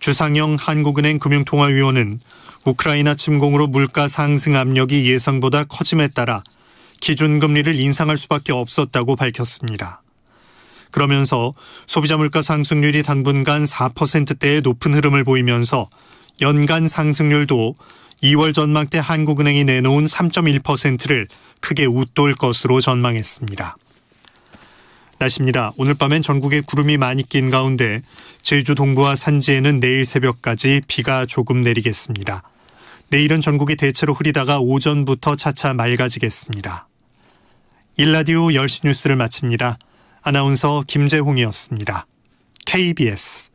주상영 한국은행 금융통화위원은 우크라이나 침공으로 물가 상승 압력이 예상보다 커짐에 따라 기준금리를 인상할 수밖에 없었다고 밝혔습니다. 그러면서 소비자 물가 상승률이 당분간 4%대의 높은 흐름을 보이면서 연간 상승률도 2월 전망 때 한국은행이 내놓은 3.1%를 크게 웃돌 것으로 전망했습니다. 날씨입니다. 오늘 밤엔 전국에 구름이 많이 낀 가운데 제주 동부와 산지에는 내일 새벽까지 비가 조금 내리겠습니다. 내일은 전국이 대체로 흐리다가 오전부터 차차 맑아지겠습니다. 일라디오 10시 뉴스를 마칩니다. 아나운서 김재홍이었습니다. KBS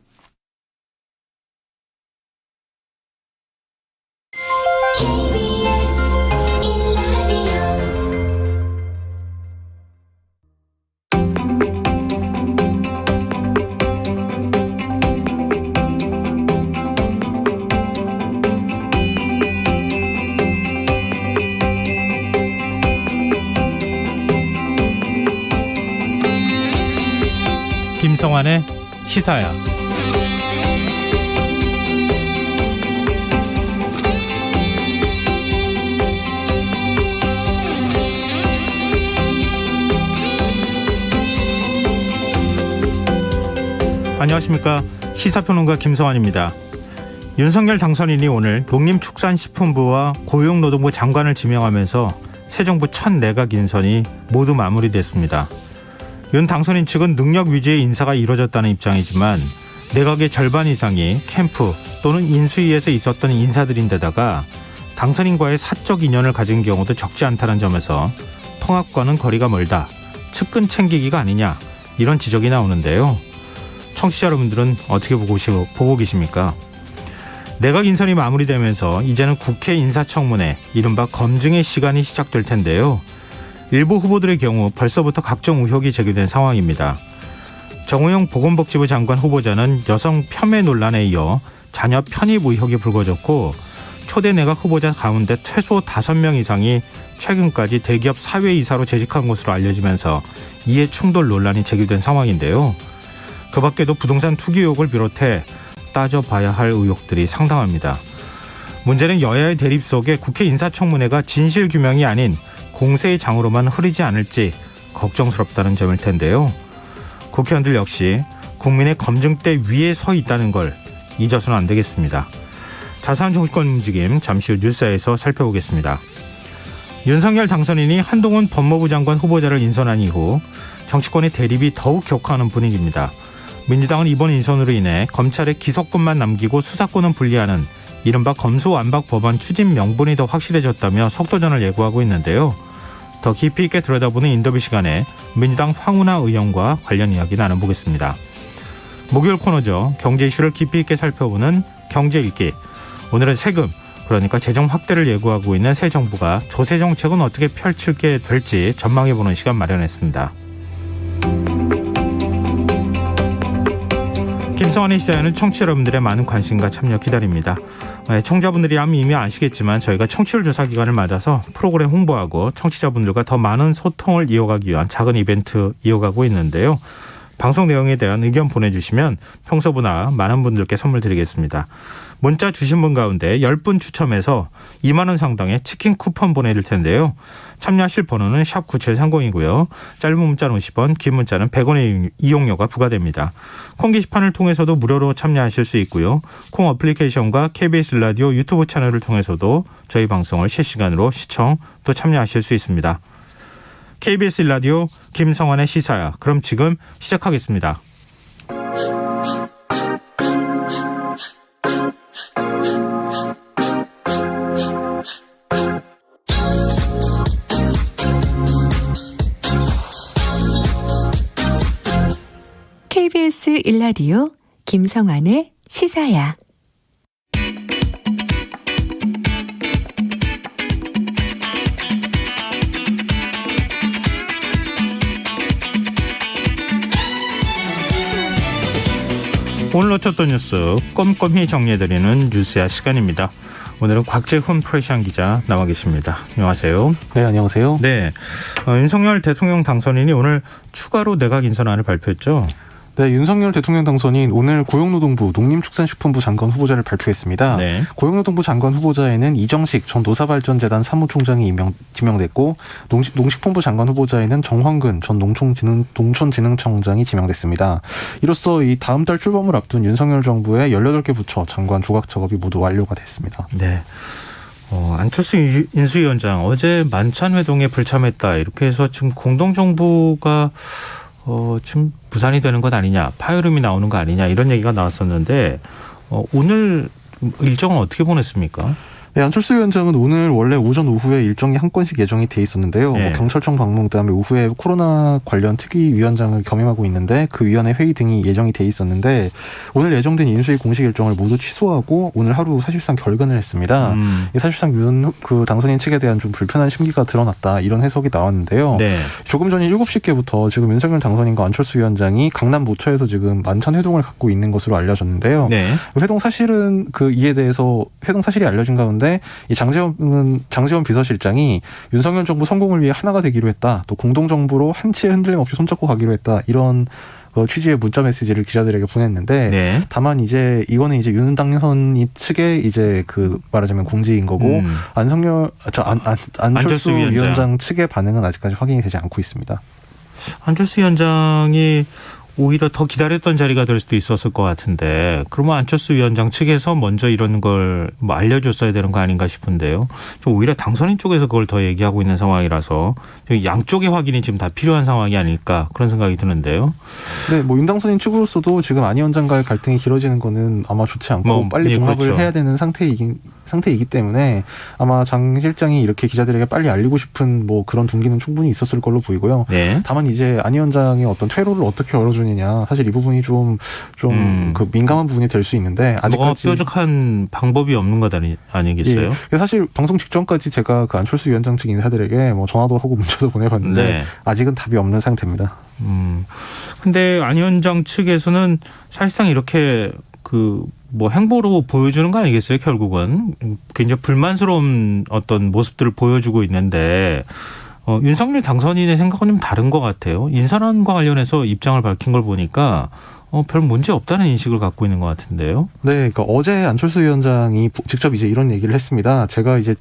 김성환의 시사야. 안녕하십니까. 시사평론가 김성환입니다. 윤석열 당선인이 오늘 농림축산식품부와 고용노동부 장관을 지명하면서 새 정부 첫 내각 인선이 모두 마무리됐습니다. 윤 당선인 측은 능력 위주의 인사가 이루어졌다는 입장이지만 내각의 절반 이상이 캠프 또는 인수위에서 있었던 인사들인데다가 당선인과의 사적 인연을 가진 경우도 적지 않다는 점에서 통합과는 거리가 멀다, 측근 챙기기가 아니냐, 이런 지적이 나오는데요. 청취자 여러분들은 어떻게 보고 계십니까? 내각 인선이 마무리되면서 이제는 국회 인사청문회, 이른바 검증의 시간이 시작될 텐데요. 일부 후보들의 경우 벌써부터 각종 의혹이 제기된 상황입니다. 정우영 보건복지부 장관 후보자는 여성 폄훼 논란에 이어 자녀 편입 의혹이 불거졌고, 초대 내각 후보자 가운데 최소 5명 이상이 최근까지 대기업 사회이사로 재직한 것으로 알려지면서 이해 충돌 논란이 제기된 상황인데요. 그 밖에도 부동산 투기 의혹을 비롯해 따져봐야 할 의혹들이 상당합니다. 문제는 여야의 대립 속에 국회 인사청문회가 진실규명이 아닌 공세의 장으로만 흐르지 않을지 걱정스럽다는 점일 텐데요. 국회의원들 역시 국민의 검증대 위에 서 있다는 걸 잊어서는 안 되겠습니다. 자세한 정치권 움직임 잠시 후 뉴스에서 살펴보겠습니다. 윤석열 당선인이 한동훈 법무부 장관 후보자를 인선한 이후 정치권의 대립이 더욱 격화하는 분위기입니다. 민주당은 이번 인선으로 인해 검찰의 기소권만 남기고 수사권은 분리하는 이른바 검수완박 법안 추진 명분이 더 확실해졌다며 속도전을 예고하고 있는데요. 더 깊이 있게 들여다보는 인터뷰 시간에 민주당 황운하 의원과 관련 이야기 나눠보겠습니다. 목요일 코너죠. 경제 이슈를 깊이 있게 살펴보는 경제 읽기. 오늘은 세금, 그러니까 재정 확대를 예고하고 있는 새 정부가 조세 정책은 어떻게 펼치게 될지 전망해보는 시간 마련했습니다. 김성환의 시사에는 청취자 여러분들의 많은 관심과 참여 기다립니다. 청자분들이라면 이미 아시겠지만 저희가 청취율 조사 기간을 맞아서 프로그램 홍보하고 청취자분들과 더 많은 소통을 이어가기 위한 작은 이벤트 이어가고 있는데요. 방송 내용에 대한 의견 보내주시면 평소보다 많은 분들께 선물 드리겠습니다. 문자 주신 분 가운데 10분 추첨해서 2만 원 상당의 치킨 쿠폰 보내드릴 텐데요. 참여하실 번호는 샵 9730이고요. 짧은 문자는 50원, 긴 문자는 100원의 이용료가 부과됩니다. 콩 게시판을 통해서도 무료로 참여하실 수 있고요. 콩 어플리케이션과 KBS 라디오 유튜브 채널을 통해서도 저희 방송을 실시간으로 시청 또 참여하실 수 있습니다. KBS 라디오 김성환의 시사야. 그럼 지금 시작하겠습니다. KBS 1라디오 김성환의 시사야. 오늘 놓쳤던 뉴스 꼼꼼히 정리해드리는 뉴스야 시간입니다. 오늘은 곽재훈 프레시안 기자 나와 계십니다. 안녕하세요. 네, 안녕하세요. 네, 윤석열 대통령 당선인이 오늘 추가로 내각 인선안을 발표했죠. 네, 윤석열 대통령 당선인 오늘 고용노동부 농림축산식품부 장관 후보자를 발표했습니다. 네. 고용노동부 장관 후보자에는 이정식 전 농사발전재단 사무총장이 지명됐고 농식품부 장관 후보자에는 정황근 전 농촌진흥청장이 지명됐습니다. 이로써 이 다음 달 출범을 앞둔 윤석열 정부의 18개 부처 장관 조각 작업이 모두 완료가 됐습니다. 네. 안철수 인수위원장 어제 만찬회동에 불참했다. 이렇게 해서 지금 공동정부가 지금 부산이 되는 것 아니냐, 파열음이 나오는 거 아니냐 이런 얘기가 나왔었는데 오늘 일정은 어떻게 보냈습니까? 네, 안철수 위원장은 오늘 원래 오전 오후에 일정이 한 건씩 예정이 돼 있었는데요. 네. 경찰청 방문 그다음에 오후에 코로나 관련 특위위원장을 겸임하고 있는데 그 위원회 회의 등이 예정이 돼 있었는데 오늘 예정된 인수위 공식 일정을 모두 취소하고 오늘 하루 사실상 결근을 했습니다. 사실상 그 당선인 측에 대한 좀 불편한 심기가 드러났다 이런 해석이 나왔는데요. 네. 조금 전인 7시께부터 지금 윤석열 당선인과 안철수 위원장이 강남 모처에서 지금 만찬 회동을 갖고 있는 것으로 알려졌는데요. 네. 회동 사실은 이에 대해서 회동 사실이 알려진 가운데 이 장제원 비서실장이 윤석열 정부 성공을 위해 하나가 되기로 했다. 또 공동정부로 한치의 흔들림 없이 손잡고 가기로 했다. 이런 취지의 문자 메시지를 기자들에게 보냈는데 네. 다만 이제 이거는 이제 윤 당선인 측의 이제 말하자면 공지인 거고 안철수 위원장 측의 반응은 아직까지 확인이 되지 않고 있습니다. 안철수 위원장이 오히려 더 기다렸던 자리가 될 수도 있었을 것 같은데 그러면 안철수 위원장 측에서 먼저 이런 걸 알려줬어야 되는 거 아닌가 싶은데요. 좀 오히려 당선인 쪽에서 그걸 더 얘기하고 있는 상황이라서 양쪽의 확인이 지금 다 필요한 상황이 아닐까 그런 생각이 드는데요. 네, 윤 당선인 측으로서도 지금 안 위원장과의 갈등이 길어지는 거는 아마 좋지 않고 빨리 봉합을 그렇죠. 해야 되는 상태이기 때문에 아마 장 실장이 이렇게 기자들에게 빨리 알리고 싶은 그런 동기는 충분히 있었을 걸로 보이고요. 네. 다만 이제 안 위원장의 어떤 퇴로를 어떻게 열어주느냐 사실 이 부분이 좀 민감한 부분이 될 수 있는데 아직까지 뾰족한 방법이 없는 것 아니겠어요? 예. 사실 방송 직전까지 제가 안철수 위원장 측 인사들에게 전화도 하고 문자도 보내봤는데 네. 아직은 답이 없는 상태입니다. 근데 안 위원장 측에서는 사실상 이렇게 행보로 보여주는 거 아니겠어요? 결국은 굉장히 불만스러운 어떤 모습들을 보여주고 있는데 윤석열 당선인의 생각은 좀 다른 것 같아요. 인선안과 관련해서 입장을 밝힌 걸 보니까 별 문제 없다는 인식을 갖고 있는 것 같은데요. 네, 그러니까 어제 안철수 위원장이 직접 이제 이런 얘기를 했습니다. 제가 이제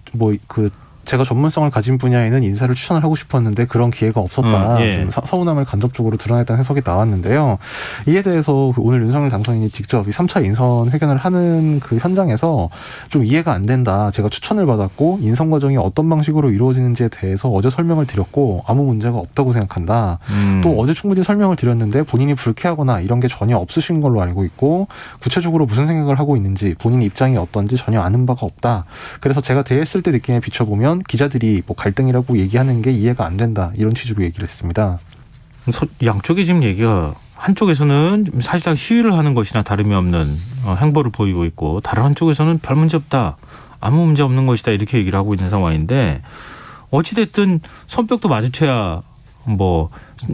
제가 전문성을 가진 분야에는 인사를 추천을 하고 싶었는데 그런 기회가 없었다. 예. 좀 서운함을 간접적으로 드러냈다는 해석이 나왔는데요. 이에 대해서 오늘 윤석열 당선인이 직접 이 3차 인선 회견을 하는 그 현장에서 좀 이해가 안 된다. 제가 추천을 받았고 인선 과정이 어떤 방식으로 이루어지는지에 대해서 어제 설명을 드렸고 아무 문제가 없다고 생각한다. 또 어제 충분히 설명을 드렸는데 본인이 불쾌하거나 이런 게 전혀 없으신 걸로 알고 있고 구체적으로 무슨 생각을 하고 있는지 본인 입장이 어떤지 전혀 아는 바가 없다. 그래서 제가 대했을 때 느낌에 비춰보면 기자들이 갈등이라고 얘기하는 게 이해가 안 된다. 이런 취지로 얘기를 했습니다. 양쪽이 지금 얘기가 한쪽에서는 사실상 시위를 하는 것이나 다름이 없는 행보를 보이고 있고 다른 한쪽에서는 별 문제 없다. 아무 문제 없는 것이다. 이렇게 얘기를 하고 있는 상황인데 어찌됐든 손뼉도 마주쳐야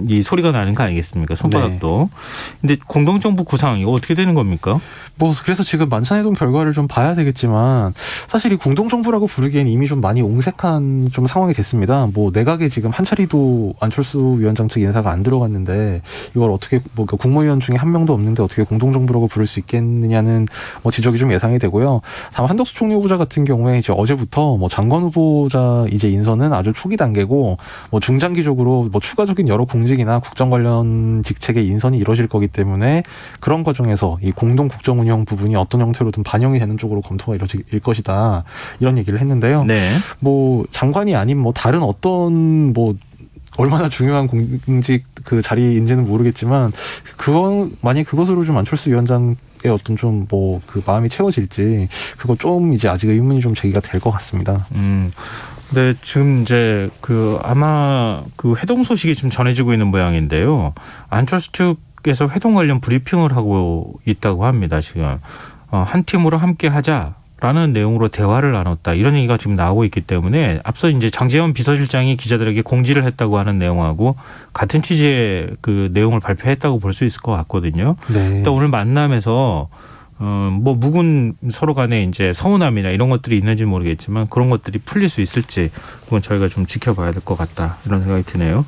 이 소리가 나는 거 아니겠습니까? 손바닥도. 네. 근데 공동정부 구상 이거 어떻게 되는 겁니까? 그래서 지금 만찬회동 결과를 좀 봐야 되겠지만 사실 이 공동정부라고 부르기엔 이미 좀 많이 옹색한 좀 상황이 됐습니다. 내각에 지금 한 차례도 안철수 위원장 측 인사가 안 들어갔는데 이걸 어떻게 국무위원 중에 한 명도 없는데 어떻게 공동정부라고 부를 수 있겠느냐는 지적이 좀 예상이 되고요. 다만 한덕수 총리 후보자 같은 경우에 이제 어제부터 장관 후보자 이제 인선은 아주 초기 단계고 중장기적으로 추가적인 여러 공직이나 국정 관련 직책의 인선이 이루어질 거기 때문에 그런 과정에서 이 공동 국정 운영 부분이 어떤 형태로든 반영이 되는 쪽으로 검토가 이루어질 것이다. 이런 얘기를 했는데요. 네. 장관이 아닌 다른 어떤 얼마나 중요한 공직 그 자리인지는 모르겠지만 만약 그것으로 좀 안철수 위원장 어떤 좀 마음이 채워질지 그거 좀 이제 아직 의문이 좀 제기가 될 것 같습니다. 네, 지금 이제 아마 회동 소식이 좀 전해지고 있는 모양인데요. 안철수 측에서 회동 관련 브리핑을 하고 있다고 합니다. 지금 한 팀으로 함께 하자라는 내용으로 대화를 나눴다. 이런 얘기가 지금 나오고 있기 때문에 앞서 이제 장제원 비서실장이 기자들에게 공지를 했다고 하는 내용하고 같은 취지의 내용을 발표했다고 볼 수 있을 것 같거든요. 네. 일단 오늘 만남에서 묵은 서로 간에 이제 서운함이나 이런 것들이 있는지 모르겠지만 그런 것들이 풀릴 수 있을지 그건 저희가 좀 지켜봐야 될 것 같다 이런 생각이 드네요.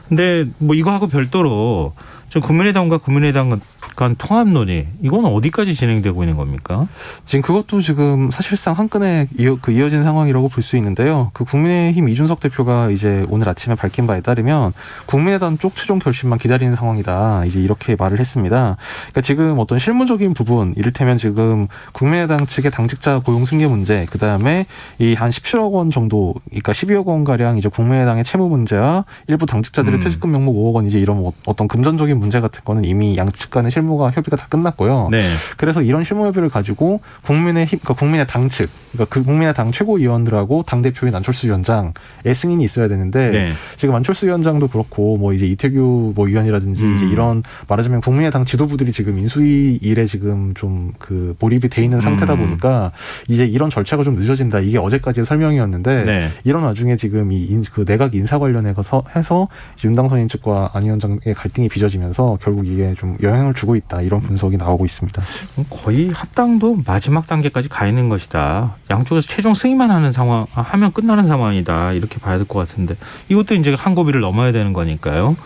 근데 이거하고 별도로 저 국민의당과 국민의당 간 통합 논의 이건 어디까지 진행되고 있는 겁니까? 지금 그것도 지금 사실상 한 끈에 이어진 상황이라고 볼 수 있는데요. 그 국민의힘 이준석 대표가 이제 오늘 아침에 밝힌 바에 따르면 국민의당 쪽 최종 결심만 기다리는 상황이다. 이제 이렇게 말을 했습니다. 그러니까 지금 어떤 실무적인 부분, 이를테면 지금 국민의당 측의 당직자 고용 승계 문제, 그 다음에 이 한 17억 원 정도, 그러니까 12억 원 가량 이제 국민의당의 채무 문제와 일부 당직자들의 퇴직금 명목 5억 원 이제 이런 어떤 금전적인 문제 같은 거는 이미 양측 간의 실무가 협의가 다 끝났고요. 네. 그래서 이런 실무 협의를 가지고 국민의힘, 그러니까 국민의당 측, 그러니까 그 국민의당 최고위원들하고 당 대표인 안철수 위원장의 승인이 있어야 되는데 네. 지금 안철수 위원장도 그렇고 뭐 이제 이태규 뭐 위원이라든지 이제 이런 말하자면 국민의당 지도부들이 지금 인수위 일에 지금 좀 그 몰입이 돼 있는 상태다 보니까 이제 이런 절차가 좀 늦어진다. 이게 어제까지의 설명이었는데 네. 이런 와중에 지금 그 내각 인사 관련해서 해서 윤당선인 측과 안 위원장의 갈등이 빚어지면서 결국 이게 좀 영향을 주고 있다. 이런 분석이 나오고 있습니다. 거의 합당도 마지막 단계까지 가 있는 것이다. 양쪽에서 최종 승인만 하면 끝나는 상황이다. 이렇게 봐야 될 것 같은데 이것도 이제 한 고비를 넘어야 되는 거니까요.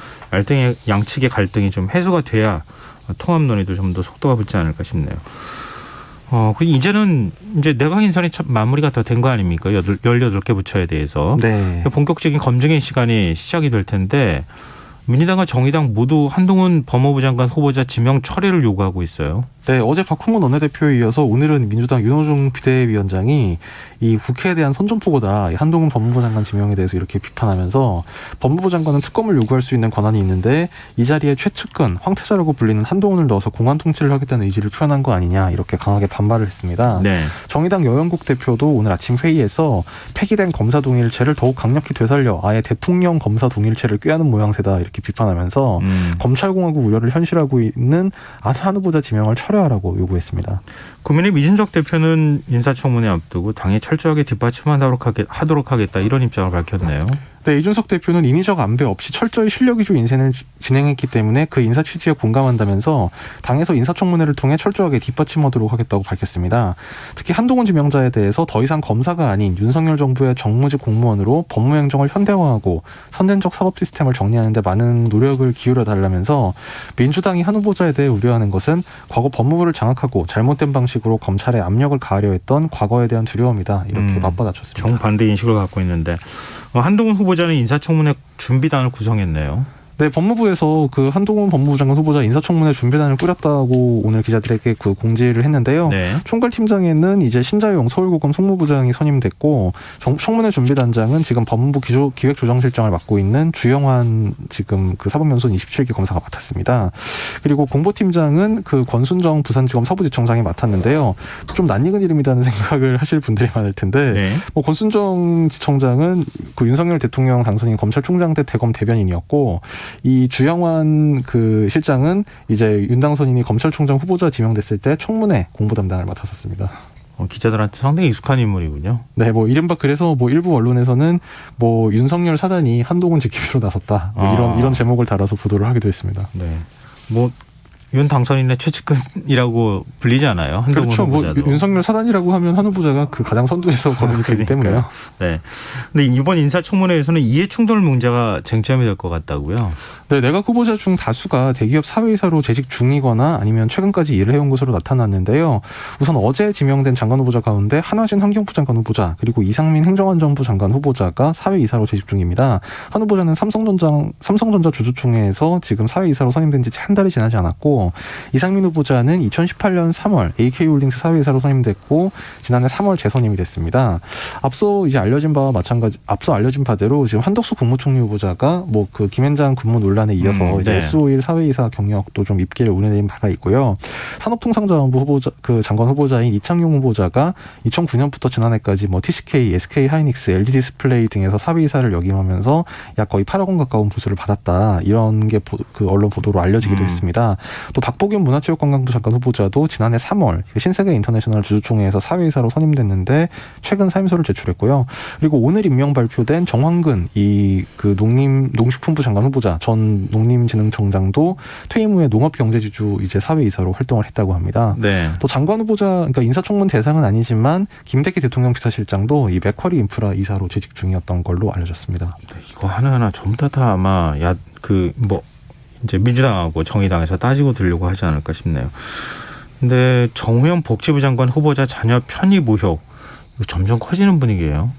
양측의 갈등이 좀 해소가 돼야 통합 논의도 좀 더 속도가 붙지 않을까 싶네요. 이제는 이제 내각 인선이 마무리가 더 된 거 아닙니까? 18개 부처에 대해서. 네. 본격적인 검증의 시간이 시작이 될 텐데 민주당과 정의당 모두 한동훈 법무부 장관 후보자 지명 철회를 요구하고 있어요. 네, 어제 박홍근 원내대표에 이어서 오늘은 민주당 윤호중 비대위원장이 이 국회에 대한 선전포고다. 한동훈 법무부 장관 지명에 대해서 이렇게 비판하면서 법무부 장관은 특검을 요구할 수 있는 권한이 있는데 이 자리에 최측근, 황태자라고 불리는 한동훈을 넣어서 공안 통치를 하겠다는 의지를 표현한 거 아니냐 이렇게 강하게 반발을 했습니다. 네. 정의당 여영국 대표도 오늘 아침 회의에서 폐기된 검사 동일체를 더욱 강력히 되살려 아예 대통령 검사 동일체를 꾀하는 모양새다 이렇게 비판하면서 검찰공화국 우려를 현실하고 있는 한 후보자 지명을 철회하라고 요구했습니다. 국민의힘 이준석 대표는 인사청문회 앞두고 당에 철저하게 뒷받침하도록 하겠다 이런 입장을 밝혔네요. 네, 이준석 대표는 인위적 안배 없이 철저히 실력 위주 인선을 진행했기 때문에 그 인사 취지에 공감한다면서 당에서 인사청문회를 통해 철저하게 뒷받침하도록 하겠다고 밝혔습니다. 특히 한동훈 지명자에 대해서 더 이상 검사가 아닌 윤석열 정부의 정무직 공무원으로 법무행정을 현대화하고 선진적 사법 시스템을 정리하는 데 많은 노력을 기울여달라면서 민주당이 한 후보자에 대해 우려하는 것은 과거 법무부를 장악하고 잘못된 방식으로 검찰의 압력을 가하려 했던 과거에 대한 두려움이다. 이렇게 맞받아쳤습니다. 정반대 인식을 갖고 있는데 한동훈 후보자는 인사청문회 준비단을 구성했네요. 네, 법무부에서 그 한동훈 법무부 장관 후보자 인사청문회 준비단을 꾸렸다고 오늘 기자들에게 그 공지를 했는데요. 네. 총괄팀장에는 이제 신자용 서울고검 송무부장이 선임됐고 청문회 준비단장은 지금 법무부 기획조정실장을 맡고 있는 주영환 지금 그 사법연수원 27기 검사가 맡았습니다. 그리고 공보팀장은 그 권순정 부산지검 서부지청장이 맡았는데요. 좀 낯익은 이름이라는 생각을 하실 분들이 많을 텐데 네. 뭐 권순정 지청장은 그 윤석열 대통령 당선인 검찰총장 때 대검 대변인이었고 이 주영환 그 실장은 이제 윤당선인이 검찰총장 후보자 지명됐을 때 청문회 공보 담당을 맡았었습니다. 기자들한테 상당히 익숙한 인물이군요. 네, 뭐 이른바 그래서 뭐 일부 언론에서는 뭐 윤석열 사단이 한동훈 지키기로 나섰다. 뭐 이런 제목을 달아서 보도를 하기도 했습니다. 네, 뭐. 윤 당선인의 최측근이라고 불리지 않아요? 한동훈 그렇죠. 후보자도. 뭐 윤석열 사단이라고 하면 한 후보자가 그 가장 선두에서 거론이 되기 때문에요. 네. 근데 이번 인사청문회에서는 이해 충돌 문제가 쟁점이 될 것 같다고요? 네, 내각 후보자 중 다수가 대기업 사회이사로 재직 중이거나 아니면 최근까지 일을 해온 것으로 나타났는데요. 우선 어제 지명된 장관 후보자 가운데 한화진 환경부 장관 후보자 그리고 이상민 행정안전부 장관 후보자가 사회이사로 재직 중입니다. 한 후보자는 삼성전자 주주총회에서 지금 사회이사로 선임된 지 한 달이 지나지 않았고 이상민 후보자는 2018년 3월 AK홀딩스 사회이사로 선임됐고 지난해 3월 재선임이 됐습니다. 앞서 알려진 바대로 지금 한덕수 국무총리 후보자가 뭐 그 김현장 근무 논란에 이어서 이제 S51 사회이사 경력도 좀 입기를 운운해낸 바가 있고요. 산업통상자원부 후보자 그 장관 후보자인 이창용 후보자가 2009년부터 지난해까지 뭐 TCK, SK 하이닉스, LG 디스플레이 등에서 사회이사를 역임하면서 약 거의 8억 원 가까운 보수를 받았다. 이런 게 그 언론 보도로 알려지기도 했습니다. 또 박보균 문화체육관광부 장관 후보자도 지난해 3월 신세계 인터내셔널 주주총회에서 사회이사로 선임됐는데 최근 사임서를 제출했고요. 그리고 오늘 임명 발표된 정황근 그 농식품부 장관 후보자 전 농림진흥청장도 퇴임 후에 농업경제지주 이제 사회이사로 활동을 했다고 합니다. 네. 또 장관 후보자 그러니까 인사청문 대상은 아니지만 김대기 대통령 비서실장도 이 맥쿼리 인프라 이사로 재직 중이었던 걸로 알려졌습니다. 네, 이거 하나하나 전부 다 아마 이제 민주당하고 정의당에서 따지고 들려고 하지 않을까 싶네요. 근데 정호영 복지부 장관 후보자 자녀 편입 의혹 이거 점점 커지는 분위기예요.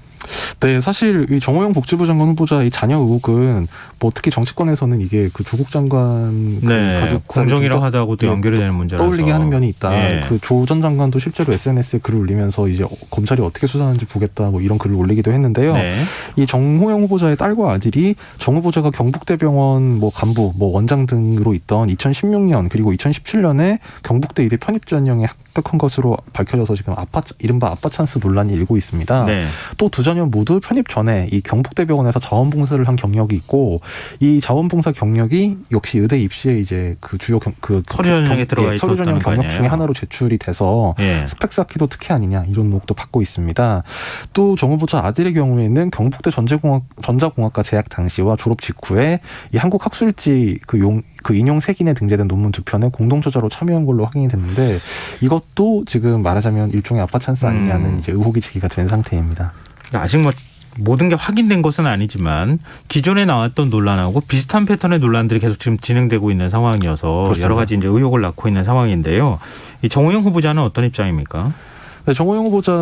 네, 사실 이 정호영 복지부 장관 후보자 이 자녀 의혹은 뭐 특히 정치권에서는 이게 그 조국 장관 그 네, 가족 공정이라고 하다고도 연결이 되는 문제라서 떠올리게 하는 면이 있다. 예. 그 조 전 장관도 실제로 SNS에 글을 올리면서 이제 검찰이 어떻게 수사하는지 보겠다 뭐 이런 글을 올리기도 했는데요. 네. 이 정호영 후보자의 딸과 아들이 정 후보자가 경북대병원 뭐 간부, 뭐 원장 등으로 있던 2016년 그리고 2017년에 경북대 의대 편입 전형에 합격한 것으로 밝혀져서 지금 이른바 아빠 찬스 논란이 일고 있습니다. 네. 또 두 자녀 모두 편입 전에 이 경북대병원에서 자원봉사를 한 경력이 있고 이 자원봉사 경력이 역시 의대 입시에 이제 그 주요 서류 전형에 들어가 서류 전형 있었다는 거 경력 중에 아니에요? 하나로 제출이 돼서 예. 스펙 쌓기도 특혜 아니냐 이런 의혹도 받고 있습니다. 또 정 후보자 아들의 경우에는 경북대 전자공학과 재학 당시와 졸업 직후에 이 한국학술지 그 인용 색인에 등재된 논문 2편에 공동저자로 참여한 걸로 확인이 됐는데 이것도 지금 말하자면 일종의 아빠 찬스 아니냐는 이제 의혹이 제기가 된 상태입니다. 아직 뭐 모든 게 확인된 것은 아니지만 기존에 나왔던 논란하고 비슷한 패턴의 논란들이 계속 지금 진행되고 있는 상황이어서 그렇습니다. 여러 가지 이제 의혹을 낳고 있는 상황인데요. 이 정호영 후보자는 어떤 입장입니까? 네, 정호영 후보자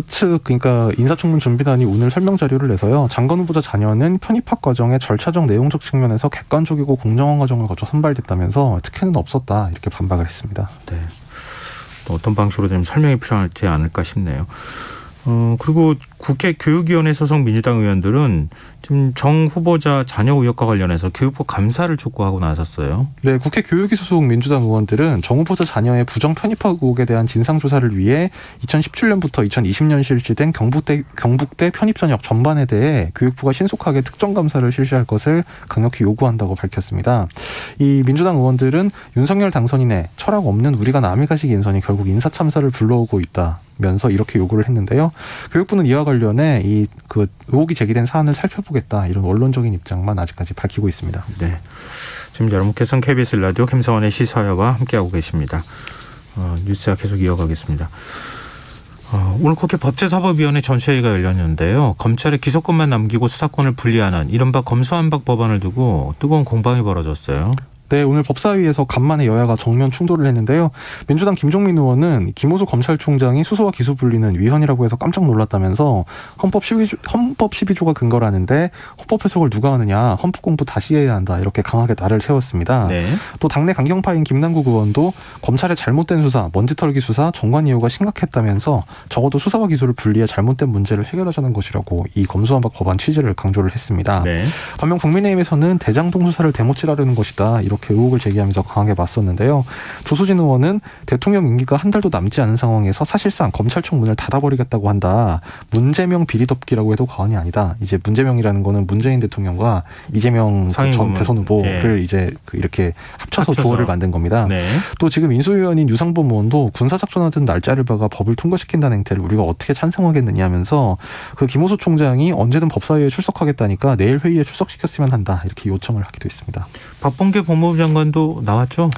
측 그러니까 인사청문 준비단이 오늘 설명 자료를 내서요. 장관 후보자 자녀는 편입학 과정의 절차적 내용적 측면에서 객관적이고 공정한 과정을 거쳐 선발됐다면서 특혜는 없었다 이렇게 반박을 했습니다. 네. 또 어떤 방식으로 좀 설명이 필요하지 않을까 싶네요. 그리고 국회 교육위원회 소속 민주당 의원들은 지금 정 후보자 자녀 의혹과 관련해서 교육부 감사를 촉구하고 나섰어요. 네, 국회 교육위 소속 민주당 의원들은 정 후보자 자녀의 부정 편입학 의혹에 대한 진상조사를 위해 2017년부터 2020년 실시된 경북대 편입 전형 전반에 대해 교육부가 신속하게 특정 감사를 실시할 것을 강력히 요구한다고 밝혔습니다. 이 민주당 의원들은 윤석열 당선인의 철학 없는 우리가 남의 가식 인선이 결국 인사참사를 불러오고 있다. 면서 이렇게 요구를 했는데요. 교육부는 이와 관련해 이 그 의혹이 제기된 사안을 살펴보겠다 이런 원론적인 입장만 아직까지 밝히고 있습니다. 네, 지금 여러분께서는 KBS 라디오 김성환의 시사회와 함께하고 계십니다. 뉴스와 계속 이어가겠습니다. 오늘 국회 법제사법위원회 전체회의가 열렸는데요. 검찰의 기소권만 남기고 수사권을 분리하는 이른바 검수완박 법안을 두고 뜨거운 공방이 벌어졌어요. 네, 오늘 법사위에서 간만에 여야가 정면 충돌을 했는데요. 민주당 김종민 의원은 김호수 검찰총장이 수사와 기소 분리는 위헌이라고 해서 깜짝 놀랐다면서 헌법 12조가 근거라는데 헌법 해석을 누가 하느냐, 헌법 공부 다시 해야 한다 이렇게 강하게 날을 세웠습니다. 네. 또 당내 강경파인 김남국 의원도 검찰의 잘못된 수사, 먼지털기 수사, 정관 예우가 심각했다면서 적어도 수사와 기소를 분리해 잘못된 문제를 해결하자는 것이라고 이 검수완박 법안 취지를 강조를 했습니다. 네. 반면 국민의힘에서는 대장동 수사를 대못질하려는 것이다 이렇게 의혹을 제기하면서 강하게 맞섰는데요. 조수진 의원은 대통령 임기가 한 달도 남지 않은 상황에서 사실상 검찰청 문을 닫아버리겠다고 한다. 문재명 비리덮기라고 해도 과언이 아니다. 이제 문재명이라는 거는 문재인 대통령과 이재명 전 대선 후보를 이제 이렇게 합쳐서 조어를 만든 겁니다. 네. 또 지금 인수위원인 유상범 의원도 군사작전하던 날짜를 박아 법을 통과시킨다는 행태를 우리가 어떻게 찬성하겠느냐 하면서 그 김호수 총장이 언제든 법사위에 출석하겠다니까 내일 회의에 출석시켰으면 한다. 이렇게 요청을 하기도 했습니다. 박범계 법무부 장관도 나왔죠?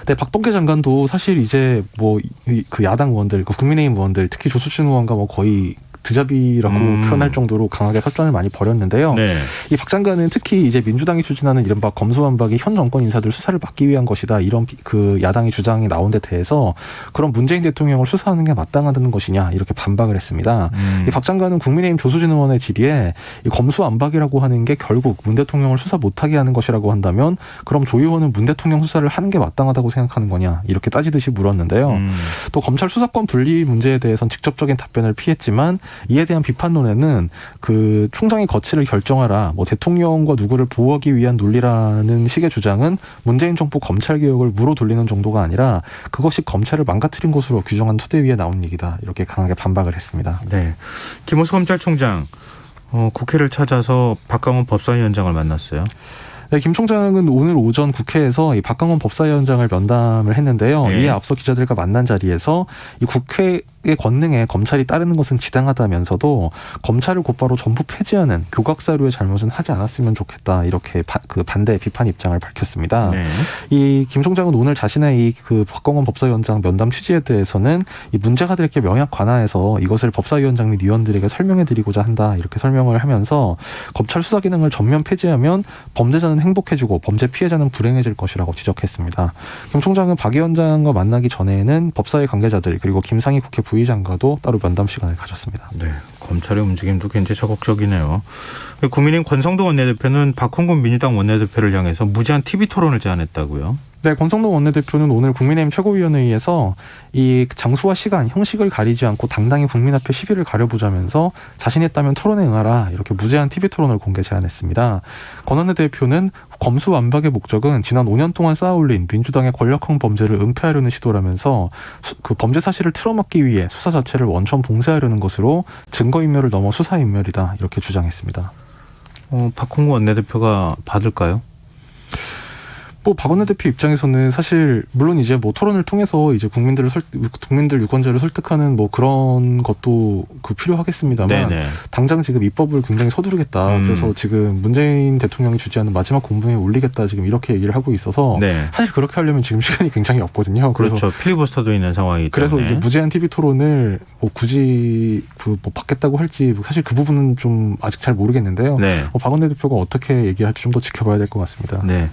네, 박범계 장관도 사실 이제 뭐 그 야당 의원들, 그 국민의힘 의원들, 특히 조수진 의원과 뭐 거의 드잡이라고 표현할 정도로 강하게 설전을 많이 벌였는데요. 네. 이 박 장관은 특히 이제 민주당이 추진하는 이른바 검수완박이 현 정권 인사들 수사를 막기 위한 것이다. 이런 그 야당의 주장이 나온 데 대해서 그런 문재인 대통령을 수사하는 게 마땅하다는 것이냐 이렇게 반박을 했습니다. 이 박 장관은 국민의힘 조수진 의원의 질의에 이 검수완박이라고 하는 게 결국 문 대통령을 수사 못하게 하는 것이라고 한다면 그럼 조 의원은 문 대통령 수사를 하는 게 마땅하다고 생각하는 거냐 이렇게 따지듯이 물었는데요. 또 검찰 수사권 분리 문제에 대해서는 직접적인 답변을 피했지만 이에 대한 비판론에는 그 총장의 거취를 결정하라, 뭐 대통령과 누구를 보호하기 위한 논리라는 식의 주장은 문재인 정부 검찰 개혁을 무로 돌리는 정도가 아니라 그것이 검찰을 망가뜨린 것으로 규정한 토대 위에 나온 얘기다. 이렇게 강하게 반박을 했습니다. 네. 김호수 검찰총장 국회를 찾아서 박강원 법사위원장을 만났어요. 네, 김 총장은 오늘 오전 국회에서 이 박강원 법사위원장을 면담을 했는데요. 네. 이에 앞서 기자들과 만난 자리에서 이 국회 권능에 검찰이 따르는 것은 지당하다면서도 검찰을 곧바로 전부 폐지하는 교각사류의 잘못은 하지 않았으면 좋겠다 이렇게 반대 비판 입장을 밝혔습니다. 네. 이 김 총장은 오늘 자신의 그 박광원 법사위원장 면담 취지에 대해서는 이 문제가 될 게 명확 관하해서 이것을 법사위원장 및 위원들에게 설명해드리고자 한다 이렇게 설명을 하면서 검찰 수사 기능을 전면 폐지하면 범죄자는 행복해지고 범죄 피해자는 불행해질 것이라고 지적했습니다. 김 총장은 박 위원장과 만나기 전에는 법사위 관계자들 그리고 김상희 국회 부의장과도 따로 면담 시간을 가졌습니다. 네, 검찰의 움직임도 굉장히 적극적이네요. 국민의힘 권성동 원내대표는 박홍근 민주당 원내대표를 향해서 무제한 TV 토론을 제안했다고요. 네, 권성동 원내대표는 오늘 국민의힘 최고위원회의에서 이 장소와 시간, 형식을 가리지 않고 당당히 국민 앞에 시비를 가려보자면서 자신이 했다면 토론에 응하라 이렇게 무제한 TV 토론을 공개 제안했습니다. 권 원내대표는 검수완박의 목적은 지난 5년 동안 쌓아올린 민주당의 권력형 범죄를 은폐하려는 시도라면서 그 범죄 사실을 틀어막기 위해 수사 자체를 원천 봉쇄하려는 것으로 증거인멸을 넘어 수사인멸이다 이렇게 주장했습니다. 박홍근 원내대표가 받을까요? 박 원내대표 입장에서는 사실 물론 이제 뭐 토론을 통해서 이제 국민들 유권자를 설득하는 뭐 그런 것도 필요하겠습니다만 네네. 당장 지금 입법을 굉장히 서두르겠다. 그래서 지금 문재인 대통령이 주재하는 마지막 공분에 올리겠다 지금 이렇게 얘기를 하고 있어서 네. 사실 그렇게 하려면 지금 시간이 굉장히 없거든요. 그렇죠. 필리버스터도 있는 상황이기 때문에. 그래서 이제 무제한 TV 토론을 뭐 굳이 뭐 받겠다고 할지 사실 그 부분은 좀 아직 잘 모르겠는데요. 네. 박 원내대표가 어떻게 얘기할지 좀 더 지켜봐야 될 것 같습니다. 네.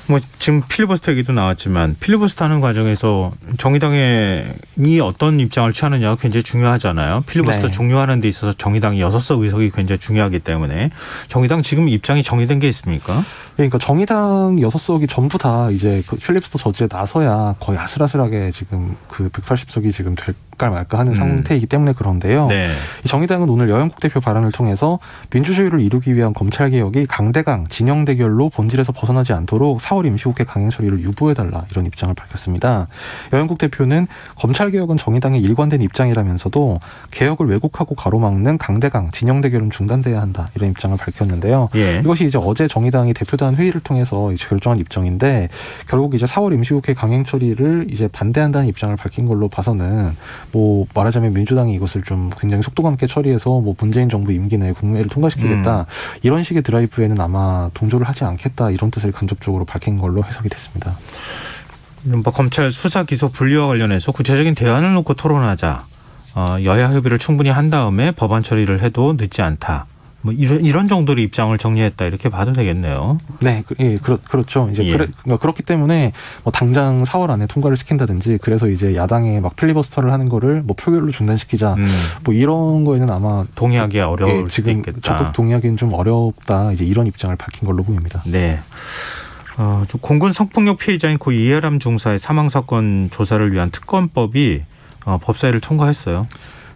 뭐 지금 필리버스터 얘기도 나왔지만 필리버스터 하는 과정에서 정의당이 어떤 입장을 취하느냐가 굉장히 중요하잖아요. 필리버스터 네. 종료하는 데 있어서 정의당이 6석 의석이 굉장히 중요하기 때문에 정의당 지금 입장이 정리된 게 있습니까? 그러니까 정의당 6석이 전부 다 이제 그 필리버스터 저지에 나서야 거의 아슬아슬하게 지금 그 180석이 지금 될까 말까 하는 상태이기 때문에 그런데요. 네. 이 정의당은 오늘 여영국 대표 발언을 통해서 민주주의를 이루기 위한 검찰개혁이 강대강 진영 대결로 본질에서 벗어나지 않도록 4월 임시국회 강행 처리를 유보해달라 이런 입장을 밝혔습니다. 여영국 대표는 검찰개혁은 정의당의 일관된 입장이라면서도 개혁을 왜곡하고 가로막는 강대강 진영 대결은 중단돼야 한다 이런 입장을 밝혔는데요. 예. 이것이 이제 어제 정의당이 대표단 회의를 통해서 이제 결정한 입장인데 결국 이제 4월 임시국회 강행 처리를 이제 반대한다는 입장을 밝힌 걸로 봐서는 뭐 말하자면 민주당이 이것을 좀 굉장히 속도감 있게 처리해서 뭐 문재인 정부 임기 내에 국무회의를 통과시키겠다 이런 식의 드라이브에는 아마 동조를 하지 않겠다 이런 뜻을 간접적으로 밝힌 걸로 해석이 됐습니다. 검찰 수사 기소 분리와 관련해서 구체적인 대안을 놓고 토론하자. 여야 협의를 충분히 한 다음에 법안 처리를 해도 늦지 않다. 뭐 이런 정도로 입장을 정리했다 이렇게 봐도 되겠네요. 네, 그렇죠. 이제 예. 그러니까 그렇기 때문에 뭐 당장 4월 안에 통과를 시킨다든지 그래서 이제 야당에 막 필리버스터를 하는 거를 뭐 표결로 중단시키자 뭐 이런 거에는 아마 동의하기 어려울 수도 지금 있겠다. 적극 동의하기는 좀 어렵다. 이제 이런 입장을 밝힌 걸로 보입니다. 네. 공군 성폭력 피해자인 고 이해람 중사의 사망 사건 조사를 위한 특검법이 법사위를 통과했어요.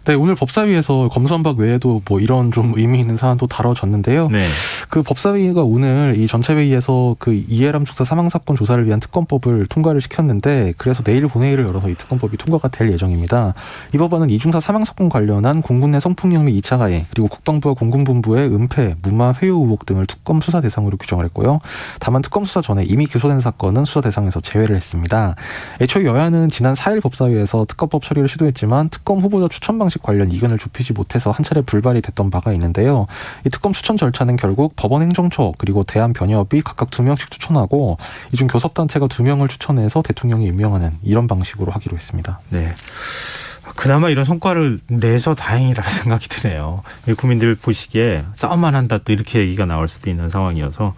네, 오늘 법사위에서 검수완박 외에도 뭐 이런 좀 의미 있는 사안도 다뤄졌는데요. 네. 그 법사위가 오늘 이 전체 회의에서 그 이해람 중사 사망 사건 조사를 위한 특검법을 통과를 시켰는데 그래서 내일 본회의를 열어서 이 특검법이 통과가 될 예정입니다. 이 법안은 이 중사 사망 사건 관련한 공군 내 성폭력 및 2차 가해 그리고 국방부와 공군본부의 은폐, 무마, 회유 의혹 등을 특검 수사 대상으로 규정을 했고요. 다만 특검 수사 전에 이미 기소된 사건은 수사 대상에서 제외를 했습니다. 애초에 여야는 지난 4일 법사위에서 특검법 처리를 시도했지만 특검 후보자 추천 방식 관련 이견을 좁히지 못해서 한 차례 불발이 됐던 바가 있는데요. 이 특검 추천 절차는 결국 법원행정처 그리고 대한변협이 각각 2명씩 추천하고 이 중 교섭단체가 2명을 추천해서 대통령이 임명하는 이런 방식으로 하기로 했습니다. 네. 그나마 이런 성과를 내서 다행이라는 생각이 드네요. 국민들 보시기에 싸움만 한다 또 이렇게 얘기가 나올 수도 있는 상황이어서.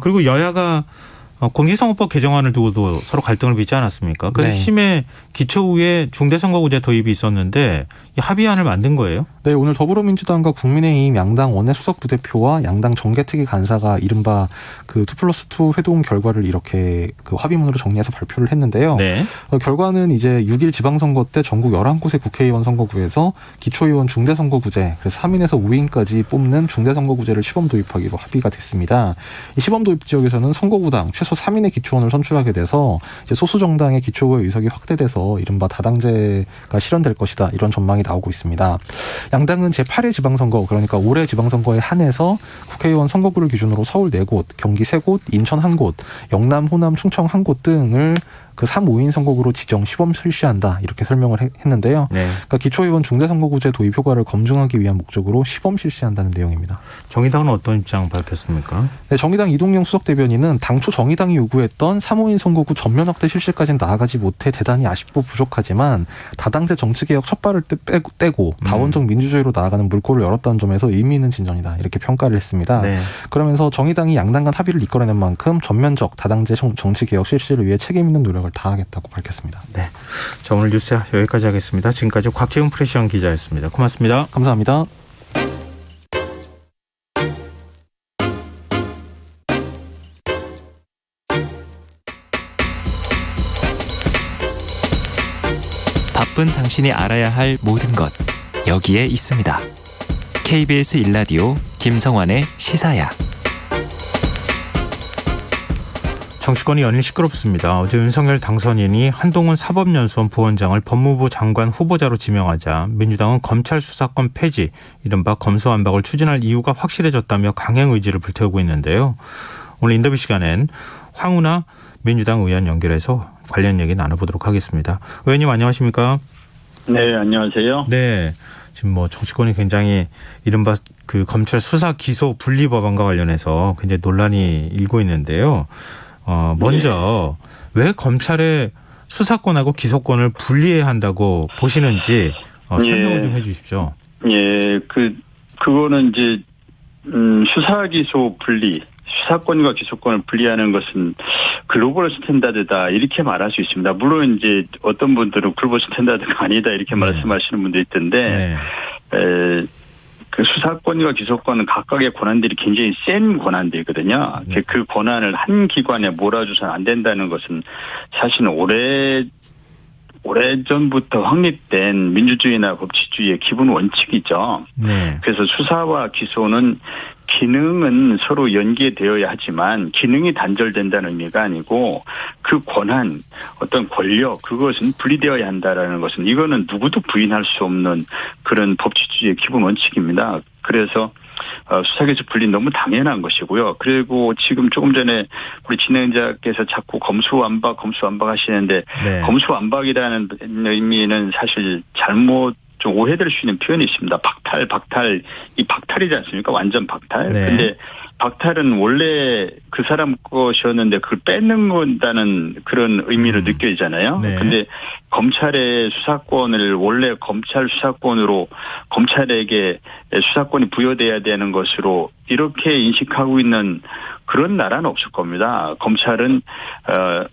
그리고 여야가 공직선거법 개정안을 두고도 서로 갈등을 빚지 않았습니까? 그 네. 핵심에 기초의회 중대선거구제 도입이 있었는데 이 합의안을 만든 거예요? 네, 오늘 더불어민주당과 국민의힘 양당 원내수석 부대표와 양당 정개특위 간사가 이른바 그 2+2 회동 결과를 이렇게 그 합의문으로 정리해서 발표를 했는데요. 네. 결과는 이제 6일 지방선거 때 전국 11곳의 국회의원 선거구에서 기초의원 중대선거구제, 그래서 3인에서 5인까지 뽑는 중대선거구제를 시범 도입하기로 합의가 됐습니다. 이 시범 도입 지역에서는 선거구당 최소 3인의 기초원을 선출하게 돼서 이제 소수 정당의 기초의회 의석이 확대돼서 이른바 다당제가 실현될 것이다. 이런 전망이 나오고 있습니다. 양당은 제8회 지방선거, 그러니까 올해 지방선거에 한해서 국회의원 선거구를 기준으로 서울 4곳, 경기 3곳, 인천 1곳, 영남, 호남, 충청 1곳 등을 그 3, 5인 선거구로 지정 시범 실시한다 이렇게 설명을 했는데요. 네. 그러니까 기초의원 중대선거구제 도입 효과를 검증하기 위한 목적으로 시범 실시한다는 내용입니다. 정의당은 어떤 입장 밝혔습니까? 네, 정의당 이동영 수석 대변인은 당초 정의당이 요구했던 3, 5인 선거구 전면 확대 실시까지는 나아가지 못해 대단히 아쉽고 부족하지만 다당제 정치개혁 첫 발을 떼고 다원적 민주주의로 나아가는 물꼬를 열었다는 점에서 의미 있는 진전이다 이렇게 평가를 했습니다. 네. 그러면서 정의당이 양당 간 합의를 이끌어낸 만큼 전면적 다당제 정치개혁 실시를 위해 책임 있는 노력을 다하겠다고 밝혔습니다. 네. 자, 오늘 뉴스 여기까지 하겠습니다. 지금까지 곽재훈 프레시언 기자였습니다. 고맙습니다. 감사합니다. 바쁜 당신이 알아야 할 모든 것 여기에 있습니다. KBS 1라디오 김성환의 시사야. 정치권이 연일 시끄럽습니다. 어제 윤석열 당선인이 한동훈 사법연수원 부원장을 법무부 장관 후보자로 지명하자 민주당은 검찰 수사권 폐지, 이른바 검수완박을 추진할 이유가 확실해졌다며 강행 의지를 불태우고 있는데요. 오늘 인터뷰 시간엔 황운하 민주당 의원 연결해서 관련 얘기 나눠보도록 하겠습니다. 의원님 안녕하십니까? 네, 안녕하세요. 네. 지금 뭐 정치권이 굉장히 이른바 그 검찰 수사 기소 분리 법안과 관련해서 굉장히 논란이 일고 있는데요. 먼저 왜 검찰의 수사권하고 기소권을 분리해야 한다고 보시는지 설명을 좀 해주십시오. 예, 그거는 이제 수사 기소 분리, 수사권과 기소권을 분리하는 것은 글로벌 스탠다드다 이렇게 말할 수 있습니다. 물론 이제 어떤 분들은 글로벌 스탠다드가 아니다 이렇게 말씀하시는 분도 있던데 그 수사권과 기소권은 각각의 권한들이 굉장히 센 권한들이거든요. 그 권한을 한 기관에 몰아줘서는 안 된다는 것은 사실은 오래전부터 확립된 민주주의나 법치주의의 기본 원칙이죠. 네. 그래서 수사와 기소는 기능은 서로 연계되어야 하지만 기능이 단절된다는 의미가 아니고 그 권한, 어떤 권력, 그것은 분리되어야 한다라는 것은 이거는 누구도 부인할 수 없는 그런 법치주의의 기본 원칙입니다. 그래서 수사기소 분리 너무 당연한 것이고요. 그리고 지금 조금 전에 우리 진행자께서 자꾸 검수완박 하시는데 네. 검수완박이라는 의미는 사실 잘못 좀 오해될 수 있는 표현이 있습니다. 박탈, 이 박탈이지 않습니까? 완전 박탈. 네. 근데 박탈은 원래 그 사람 것이었는데 그걸 뺏는다는 그런 의미로 느껴지잖아요. 네. 근데 검찰의 수사권을 원래 검찰 수사권으로 검찰에게 수사권이 부여돼야 되는 것으로 이렇게 인식하고 있는 그런 나라는 없을 겁니다. 검찰은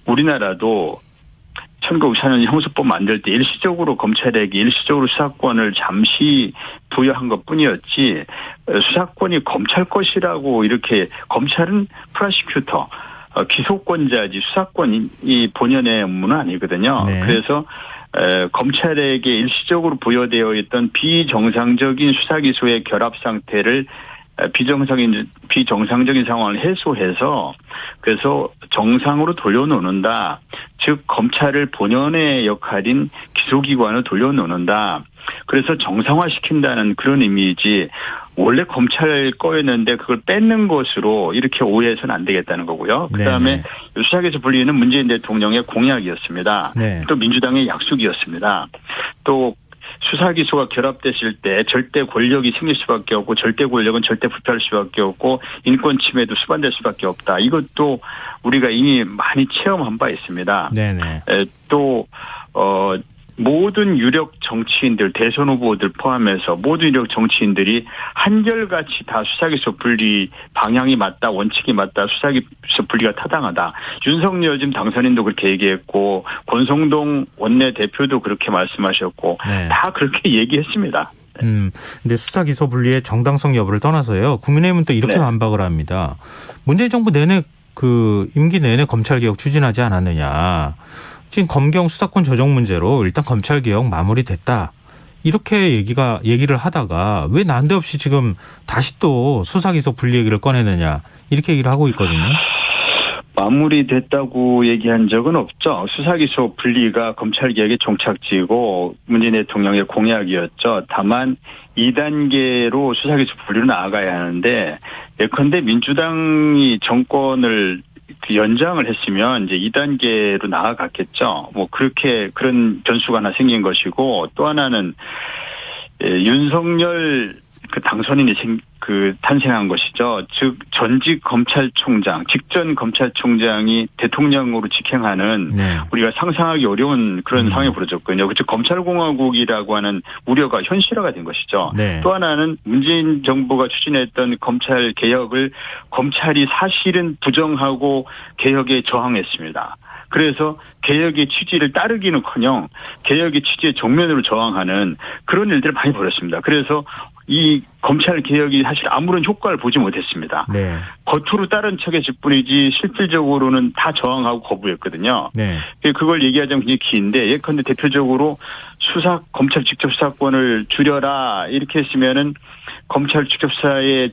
우리나라도 1954년 형사법 만들 때 일시적으로 검찰에게 일시적으로 수사권을 잠시 부여한 것뿐이었지 수사권이 검찰 것이라고 이렇게 검찰은 프로시큐터 기소권자지 수사권이 본연의 업무는 아니거든요. 네. 그래서 검찰에게 일시적으로 부여되어 있던 비정상적인 수사기소의 결합 상태를 비정상적인 상황을 해소해서 그래서 정상으로 돌려놓는다. 즉 검찰을 본연의 역할인 기소기관을 돌려놓는다. 그래서 정상화시킨다는 그런 의미이지 원래 검찰 거였는데 그걸 뺏는 것으로 이렇게 오해해서는 안 되겠다는 거고요. 그다음에 수사기소 분리는 문재인 대통령의 공약이었습니다. 네. 또 민주당의 약속이었습니다. 또 수사기소가 결합됐을 때 절대 권력이 생길 수밖에 없고 절대 권력은 절대 부패할 수밖에 없고 인권 침해도 수반될 수밖에 없다. 이것도 우리가 이미 많이 체험한 바 있습니다. 네네. 또 모든 유력 정치인들, 대선 후보들 포함해서 모든 유력 정치인들이 한결같이 다 수사기소 분리 방향이 맞다, 원칙이 맞다, 수사기소 분리가 타당하다. 윤석열 지금 당선인도 그렇게 얘기했고 권성동 원내대표도 그렇게 말씀하셨고 네. 다 그렇게 얘기했습니다. 근데 수사기소 분리의 정당성 여부를 떠나서요. 국민의힘은 또 이렇게 반박을 합니다. 문재인 정부 내내 그 임기 내내 검찰개혁 추진하지 않았느냐. 지금 검경 수사권 조정 문제로 일단 검찰개혁 마무리됐다. 이렇게 얘기를 하다가 왜 난데없이 지금 다시 또 수사기소 분리 얘기를 꺼내느냐. 이렇게 얘기를 하고 있거든요. 마무리됐다고 얘기한 적은 없죠. 수사기소 분리가 검찰개혁의 종착지고 문재인 대통령의 공약이었죠. 다만 2단계로 수사기소 분리로 나아가야 하는데 예컨대 민주당이 정권을 그 연장을 했으면 이제 2단계로 나아갔겠죠. 뭐 그렇게 그런 변수가 하나 생긴 것이고 또 하나는 윤석열 그 당선인이 탄생한 것이죠. 즉 전직 검찰총장, 직전 검찰총장이 대통령으로 직행하는 네. 우리가 상상하기 어려운 그런 상황이 벌어졌거든요. 즉 검찰공화국이라고 하는 우려가 현실화가 된 것이죠. 네. 또 하나는 문재인 정부가 추진했던 검찰 개혁을 검찰이 사실은 부정하고 개혁에 저항했습니다. 그래서 개혁의 취지를 따르기는커녕 개혁의 취지에 정면으로 저항하는 그런 일들을 많이 벌였습니다. 그래서 이 검찰 개혁이 사실 아무런 효과를 보지 못했습니다. 네. 겉으로 따른 척했을 뿐이지 실질적으로는 다 저항하고 거부했거든요. 네. 그걸 얘기하자면 굉장히 긴데 예컨대 대표적으로 검찰 직접 수사권을 줄여라 이렇게 했으면은 검찰 직접 수사를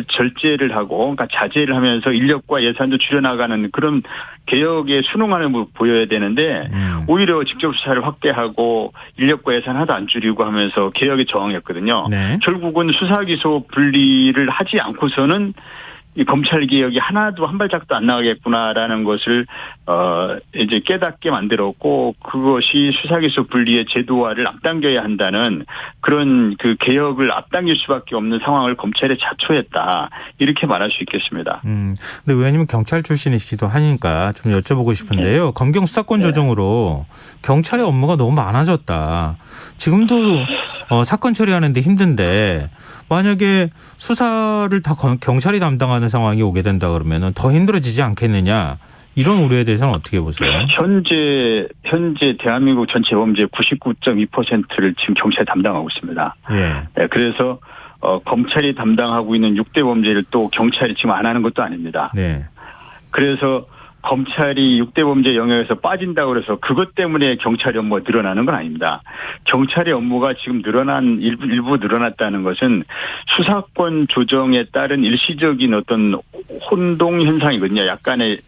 절제를 하고 그러니까 자제를 하면서 인력과 예산도 줄여나가는 그런 개혁에 순응하는 모습을 보여야 되는데 오히려 직접 수사를 확대하고 인력과 예산 하나도 안 줄이고 하면서 개혁에 저항했거든요. 네. 결국은 수사기소 분리를 하지 않고서는 이 검찰 개혁이 하나도 한 발짝도 안 나가겠구나라는 것을 이제 깨닫게 만들었고 그것이 수사기소 분리의 제도화를 앞당겨야 한다는 그런 그 개혁을 앞당길 수밖에 없는 상황을 검찰에 자초했다 이렇게 말할 수 있겠습니다. 근데 의원님은 경찰 출신이시기도 하니까 좀 여쭤보고 싶은데요. 네. 검경 수사권 조정으로 경찰의 업무가 너무 많아졌다. 지금도 사건 처리하는데 힘든데 만약에 수사를 다 경찰이 담당하는 상황이 오게 된다 그러면 더 힘들어지지 않겠느냐. 이런 우려에 대해서는 어떻게 보세요? 현재 대한민국 전체 범죄 99.2%를 지금 경찰이 담당하고 있습니다. 예. 네, 그래서 검찰이 담당하고 있는 6대 범죄를 또 경찰이 지금 안 하는 것도 아닙니다. 네. 그래서 검찰이 6대 범죄 영역에서 빠진다고 해서 그것 때문에 경찰의 업무가 늘어나는 건 아닙니다. 경찰의 업무가 지금 일부 늘어났다는 것은 수사권 조정에 따른 일시적인 어떤 혼동 현상이거든요. 약간의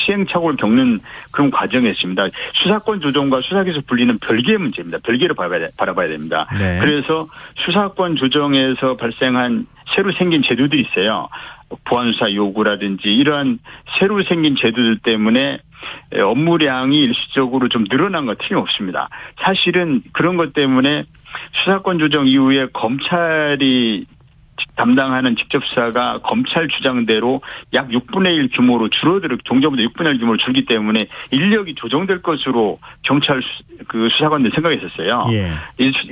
시행착오를 겪는 그런 과정이었습니다. 수사권 조정과 수사기소 분리는 별개의 문제입니다. 별개로 바라봐야 됩니다. 네. 그래서 수사권 조정에서 발생한 새로 생긴 제도들이 있어요. 보안수사 요구라든지 이러한 새로 생긴 제도들 때문에 업무량이 일시적으로 좀 늘어난 건 틀림없습니다. 사실은 그런 것 때문에 수사권 조정 이후에 검찰이 담당하는 직접 수사가 검찰 주장대로 약 6분의 1 규모로 종전보다 6분의 1 규모로 줄기 때문에 인력이 조정될 것으로 경찰 수사관들 생각했었어요. 예.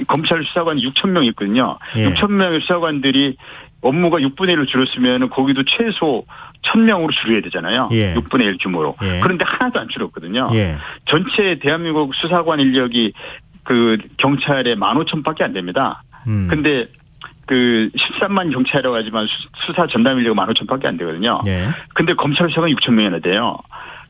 검찰 수사관이 6천 명 있거든요. 예. 6천 명의 수사관들이 업무가 6분의 1로 줄었으면 거기도 최소 1,000명으로 줄여야 되잖아요. 예. 6분의 1 규모로. 예. 그런데 하나도 안 줄었거든요. 예. 전체 대한민국 수사관 인력이 경찰에 15,000밖에 안 됩니다. 근데 13만 경찰이라고 하지만 수사 전담 인력은 15,000밖에 안 되거든요. 예. 근데 검찰 수사관 6,000명이나 돼요.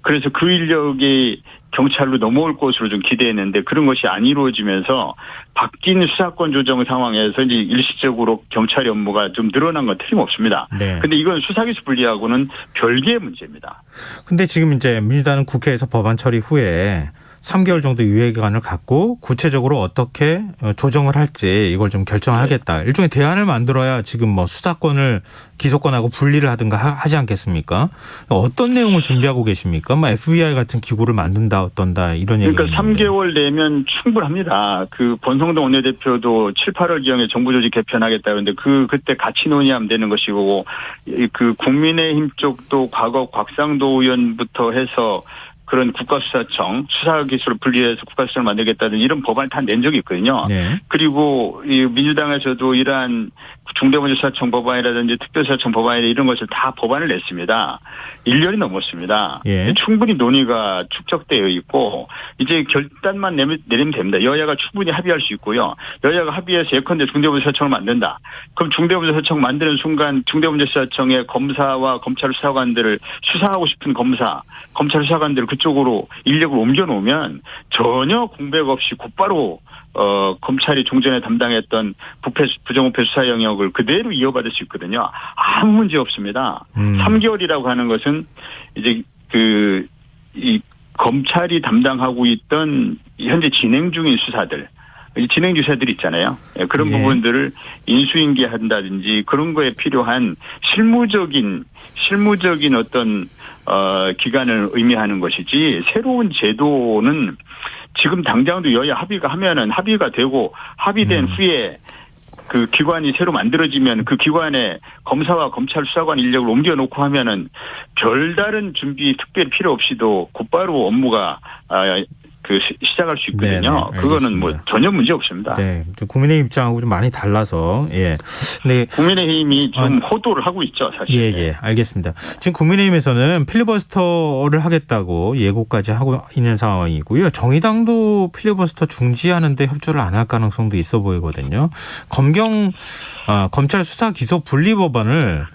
그래서 그 인력이 경찰로 넘어올 것으로 좀 기대했는데 그런 것이 안 이루어지면서 바뀐 수사권 조정 상황에서 이제 일시적으로 경찰의 업무가 좀 늘어난 건 틀림없습니다. 네. 근데 이건 수사기소 분리하고는 별개의 문제입니다. 근데 지금 이제 민주당은 국회에서 법안 처리 후에 3개월 정도 유예 기간을 갖고 구체적으로 어떻게 조정을 할지 이걸 좀 결정하겠다. 일종의 대안을 만들어야 지금 수사권을 기소권하고 분리를 하든가 하지 않겠습니까? 어떤 내용을 준비하고 계십니까? FBI 같은 기구를 만든다 어떤다 이런 얘기가 그러니까 있는데. 3개월 내면 충분합니다. 권성동 원내대표도 7, 8월경에 정부 조직 개편하겠다 그러는데 그때 같이 논의하면 되는 것이고 국민의힘 쪽도 과거 곽상도 의원부터 해서 그런 국가수사청, 수사기술을 분리해서 국가수사를 만들겠다는 이런 법안을 다 낸 적이 있거든요. 네. 그리고 이 민주당에서도 이러한 중대범죄수사청 법안이라든지 특별수사청 법안이라든지 이런 것을 다 법안을 냈습니다. 1년이 넘었습니다. 예. 충분히 논의가 축적되어 있고 이제 결단만 내리면 됩니다. 여야가 충분히 합의할 수 있고요. 여야가 합의해서 예컨대 중대범죄수사청을 만든다. 그럼 중대범죄수사청 만드는 순간 중대범죄수사청의 검사와 검찰 수사관들을 수사하고 싶은 검찰 수사관들을 그쪽으로 인력을 옮겨놓으면 전혀 공백 없이 곧바로 검찰이 종전에 담당했던 부정부패 수사 영역을 그대로 이어받을 수 있거든요. 아무 문제 없습니다. 3개월이라고 하는 것은 이제 이 검찰이 담당하고 있던 현재 진행 중인 수사들 진행주사들이 있잖아요. 그런 예. 부분들을 인수인계한다든지 그런 거에 필요한 실무적인 어떤 기간을 의미하는 것이지 새로운 제도는 지금 당장도 여야 합의가 되고 합의된 후에 그 기관이 새로 만들어지면 그 기관에 검사와 검찰 수사관 인력을 옮겨놓고 하면은 별다른 준비 특별히 필요 없이도 곧바로 업무가 시작할 수 있거든요. 네네, 그거는 뭐 알겠습니다. 전혀 문제 없습니다. 네, 좀 국민의힘 입장하고 좀 많이 달라서 예. 네. 국민의힘이 좀 호도를 하고 있죠, 사실. 예, 알겠습니다. 지금 국민의힘에서는 필리버스터를 하겠다고 예고까지 하고 있는 상황이고요. 정의당도 필리버스터 중지하는데 협조를 안 할 가능성도 있어 보이거든요. 검찰 수사 기소 분리 법안을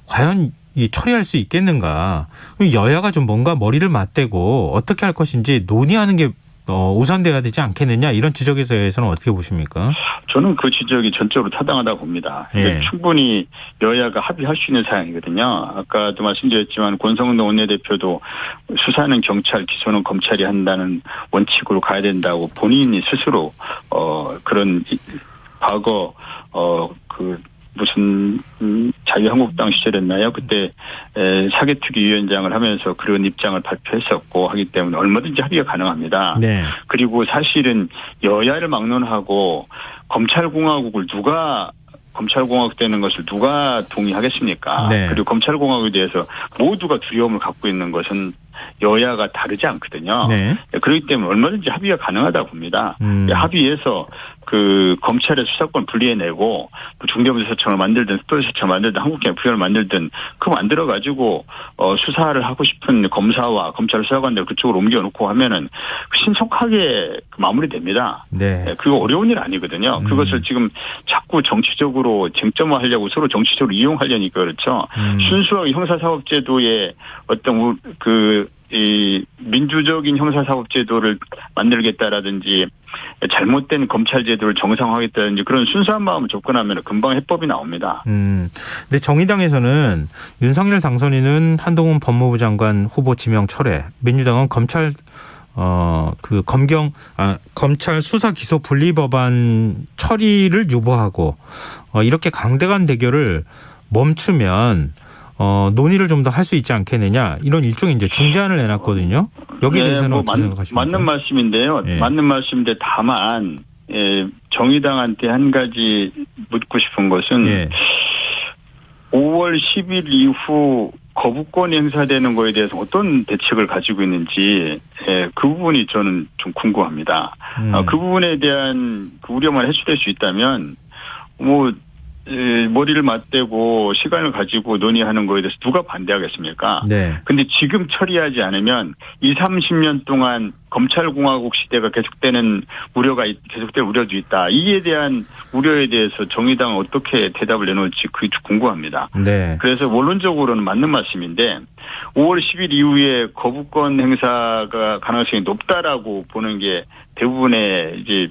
과연 처리할 수 있겠는가? 여야가 좀 뭔가 머리를 맞대고 어떻게 할 것인지 논의하는 게 우선돼야 되지 않겠느냐? 이런 지적에 대해서는 어떻게 보십니까? 저는 그 지적이 전적으로 타당하다고 봅니다. 예. 충분히 여야가 합의할 수 있는 사항이거든요. 아까도 말씀드렸지만 권성동 원내대표도 수사는 경찰, 기소는 검찰이 한다는 원칙으로 가야 된다고 본인이 스스로 그런 과거 무슨 자유한국당 시절이었나요? 그때 사개특위 위원장을 하면서 그런 입장을 발표했었고 하기 때문에 얼마든지 합의가 가능합니다. 네. 그리고 사실은 여야를 막론하고 검찰공화국 되는 것을 누가 동의하겠습니까? 네. 그리고 검찰공화국에 대해서 모두가 두려움을 갖고 있는 것은 여야가 다르지 않거든요. 네. 그렇기 때문에 얼마든지 합의가 가능하다고 봅니다. 합의해서 그 검찰의 수사권 분리해내고 중대범죄서청을 만들든 특별서청을 만들든 한국경찰을 만들든 그거 만들어가지고 수사를 하고 싶은 검사와 검찰 수사관들 그쪽으로 옮겨놓고 하면은 신속하게 마무리됩니다. 네. 그거 어려운 일 아니거든요. 그것을 지금 자꾸 정치적으로 쟁점화하려고 서로 정치적으로 이용하려니까 그렇죠. 순수하게 형사사법제도의 어떤 이 민주적인 형사사법제도를 만들겠다라든지 잘못된 검찰제도를 정상화하겠다든지 그런 순수한 마음을 접근하면 금방 해법이 나옵니다. 근데 정의당에서는 윤석열 당선인은 한동훈 법무부 장관 후보 지명 철회, 민주당은 검찰 수사 기소 분리 법안 처리를 유보하고 이렇게 강대강 대결을 멈추면 논의를 좀 더 할 수 있지 않겠느냐 이런 일종의 이제 중재안을 내놨거든요. 여기에 대해서는 어떻게 생각하십니까? 맞는 말씀인데요. 예. 맞는 말씀인데 다만 정의당한테 한 가지 묻고 싶은 것은 예. 5월 10일 이후 거부권이 행사되는 거에 대해서 어떤 대책을 가지고 있는지 그 부분이 저는 좀 궁금합니다. 그 부분에 대한 우려만 해소될 수 있다면 머리를 맞대고 시간을 가지고 논의하는 거에 대해서 누가 반대하겠습니까? 네. 근데 지금 처리하지 않으면 20, 30년 동안 검찰공화국 시대가 계속될 우려도 있다. 이에 대한 우려에 대해서 정의당은 어떻게 대답을 내놓을지 그게 궁금합니다. 네. 그래서 원론적으로는 맞는 말씀인데 5월 10일 이후에 거부권 행사가 가능성이 높다라고 보는 게 대부분의 이제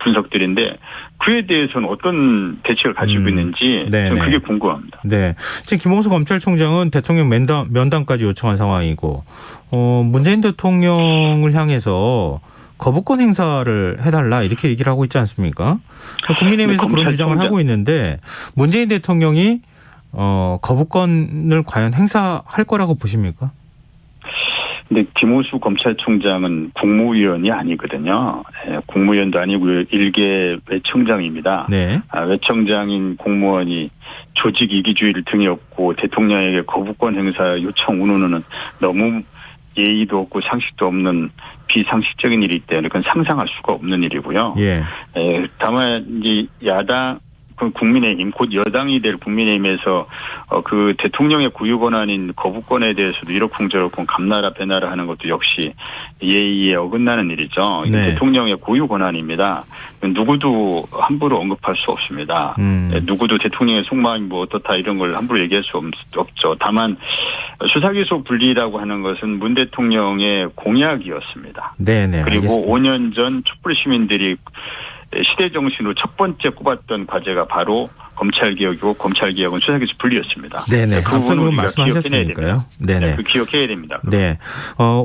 분석들인데 그에 대해서는 어떤 대책을 가지고 있는지 저는 그게 궁금합니다. 네. 지금 김홍수 검찰총장은 대통령 면담까지 요청한 상황이고 문재인 대통령을 향해서 거부권 행사를 해달라 이렇게 얘기를 하고 있지 않습니까? 국민의힘에서 그런 주장을 하고 있는데 문재인 대통령이 거부권을 과연 행사할 거라고 보십니까? 근데 김호수 검찰총장은 국무위원이 아니거든요. 국무위원도 아니고 일개 외청장입니다. 네. 외청장인 공무원이 조직 이기주의를 등에 업고 대통령에게 거부권 행사 요청 운운은 너무 예의도 없고 상식도 없는 비상식적인 일이기 때문에 그건 상상할 수가 없는 일이고요. 예. 다만 이제 야당 국민의힘 곧 여당이 될 국민의힘에서 그 대통령의 고유 권한인 거부권에 대해서도 이러쿵저러쿵 감나라 배나라 하는 것도 역시 예의에 어긋나는 일이죠. 이게 대통령의 고유 권한입니다. 누구도 함부로 언급할 수 없습니다. 누구도 대통령의 속마음이 어떻다 이런 걸 함부로 얘기할 수 없죠. 다만 수사기소 분리라고 하는 것은 문 대통령의 공약이었습니다. 네네. 그리고 알겠습니다. 5년 전 촛불 시민들이 시대 정신으로 첫 번째 꼽았던 과제가 바로 검찰개혁이고 검찰개혁은 수사기소 분리였습니다. 네네. 그 앞서 부분을 그건 우리가 말씀하셨으니까요. 네네. 그 기억해야 됩니다. 네.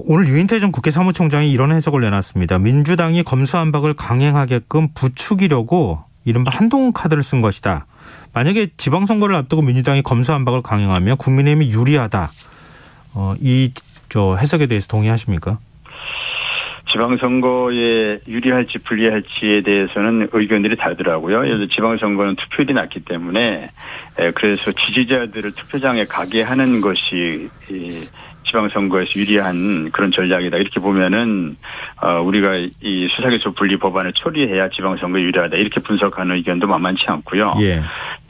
오늘 유인태 전 국회 사무총장이 이런 해석을 내놨습니다. 민주당이 검수완박을 강행하게끔 부추기려고 이른바 한동훈 카드를 쓴 것이다. 만약에 지방선거를 앞두고 민주당이 검수완박을 강행하면 국민의힘이 유리하다. 이 해석에 대해서 동의하십니까? 지방선거에 유리할지 불리할지에 대해서는 의견들이 다르더라고요. 그래서 지방선거는 투표율이 낮기 때문에 그래서 지지자들을 투표장에 가게 하는 것이 지방선거에서 유리한 그런 전략이다. 이렇게 보면은 우리가 이 수사기소 분리 법안을 처리해야 지방선거에 유리하다. 이렇게 분석하는 의견도 만만치 않고요.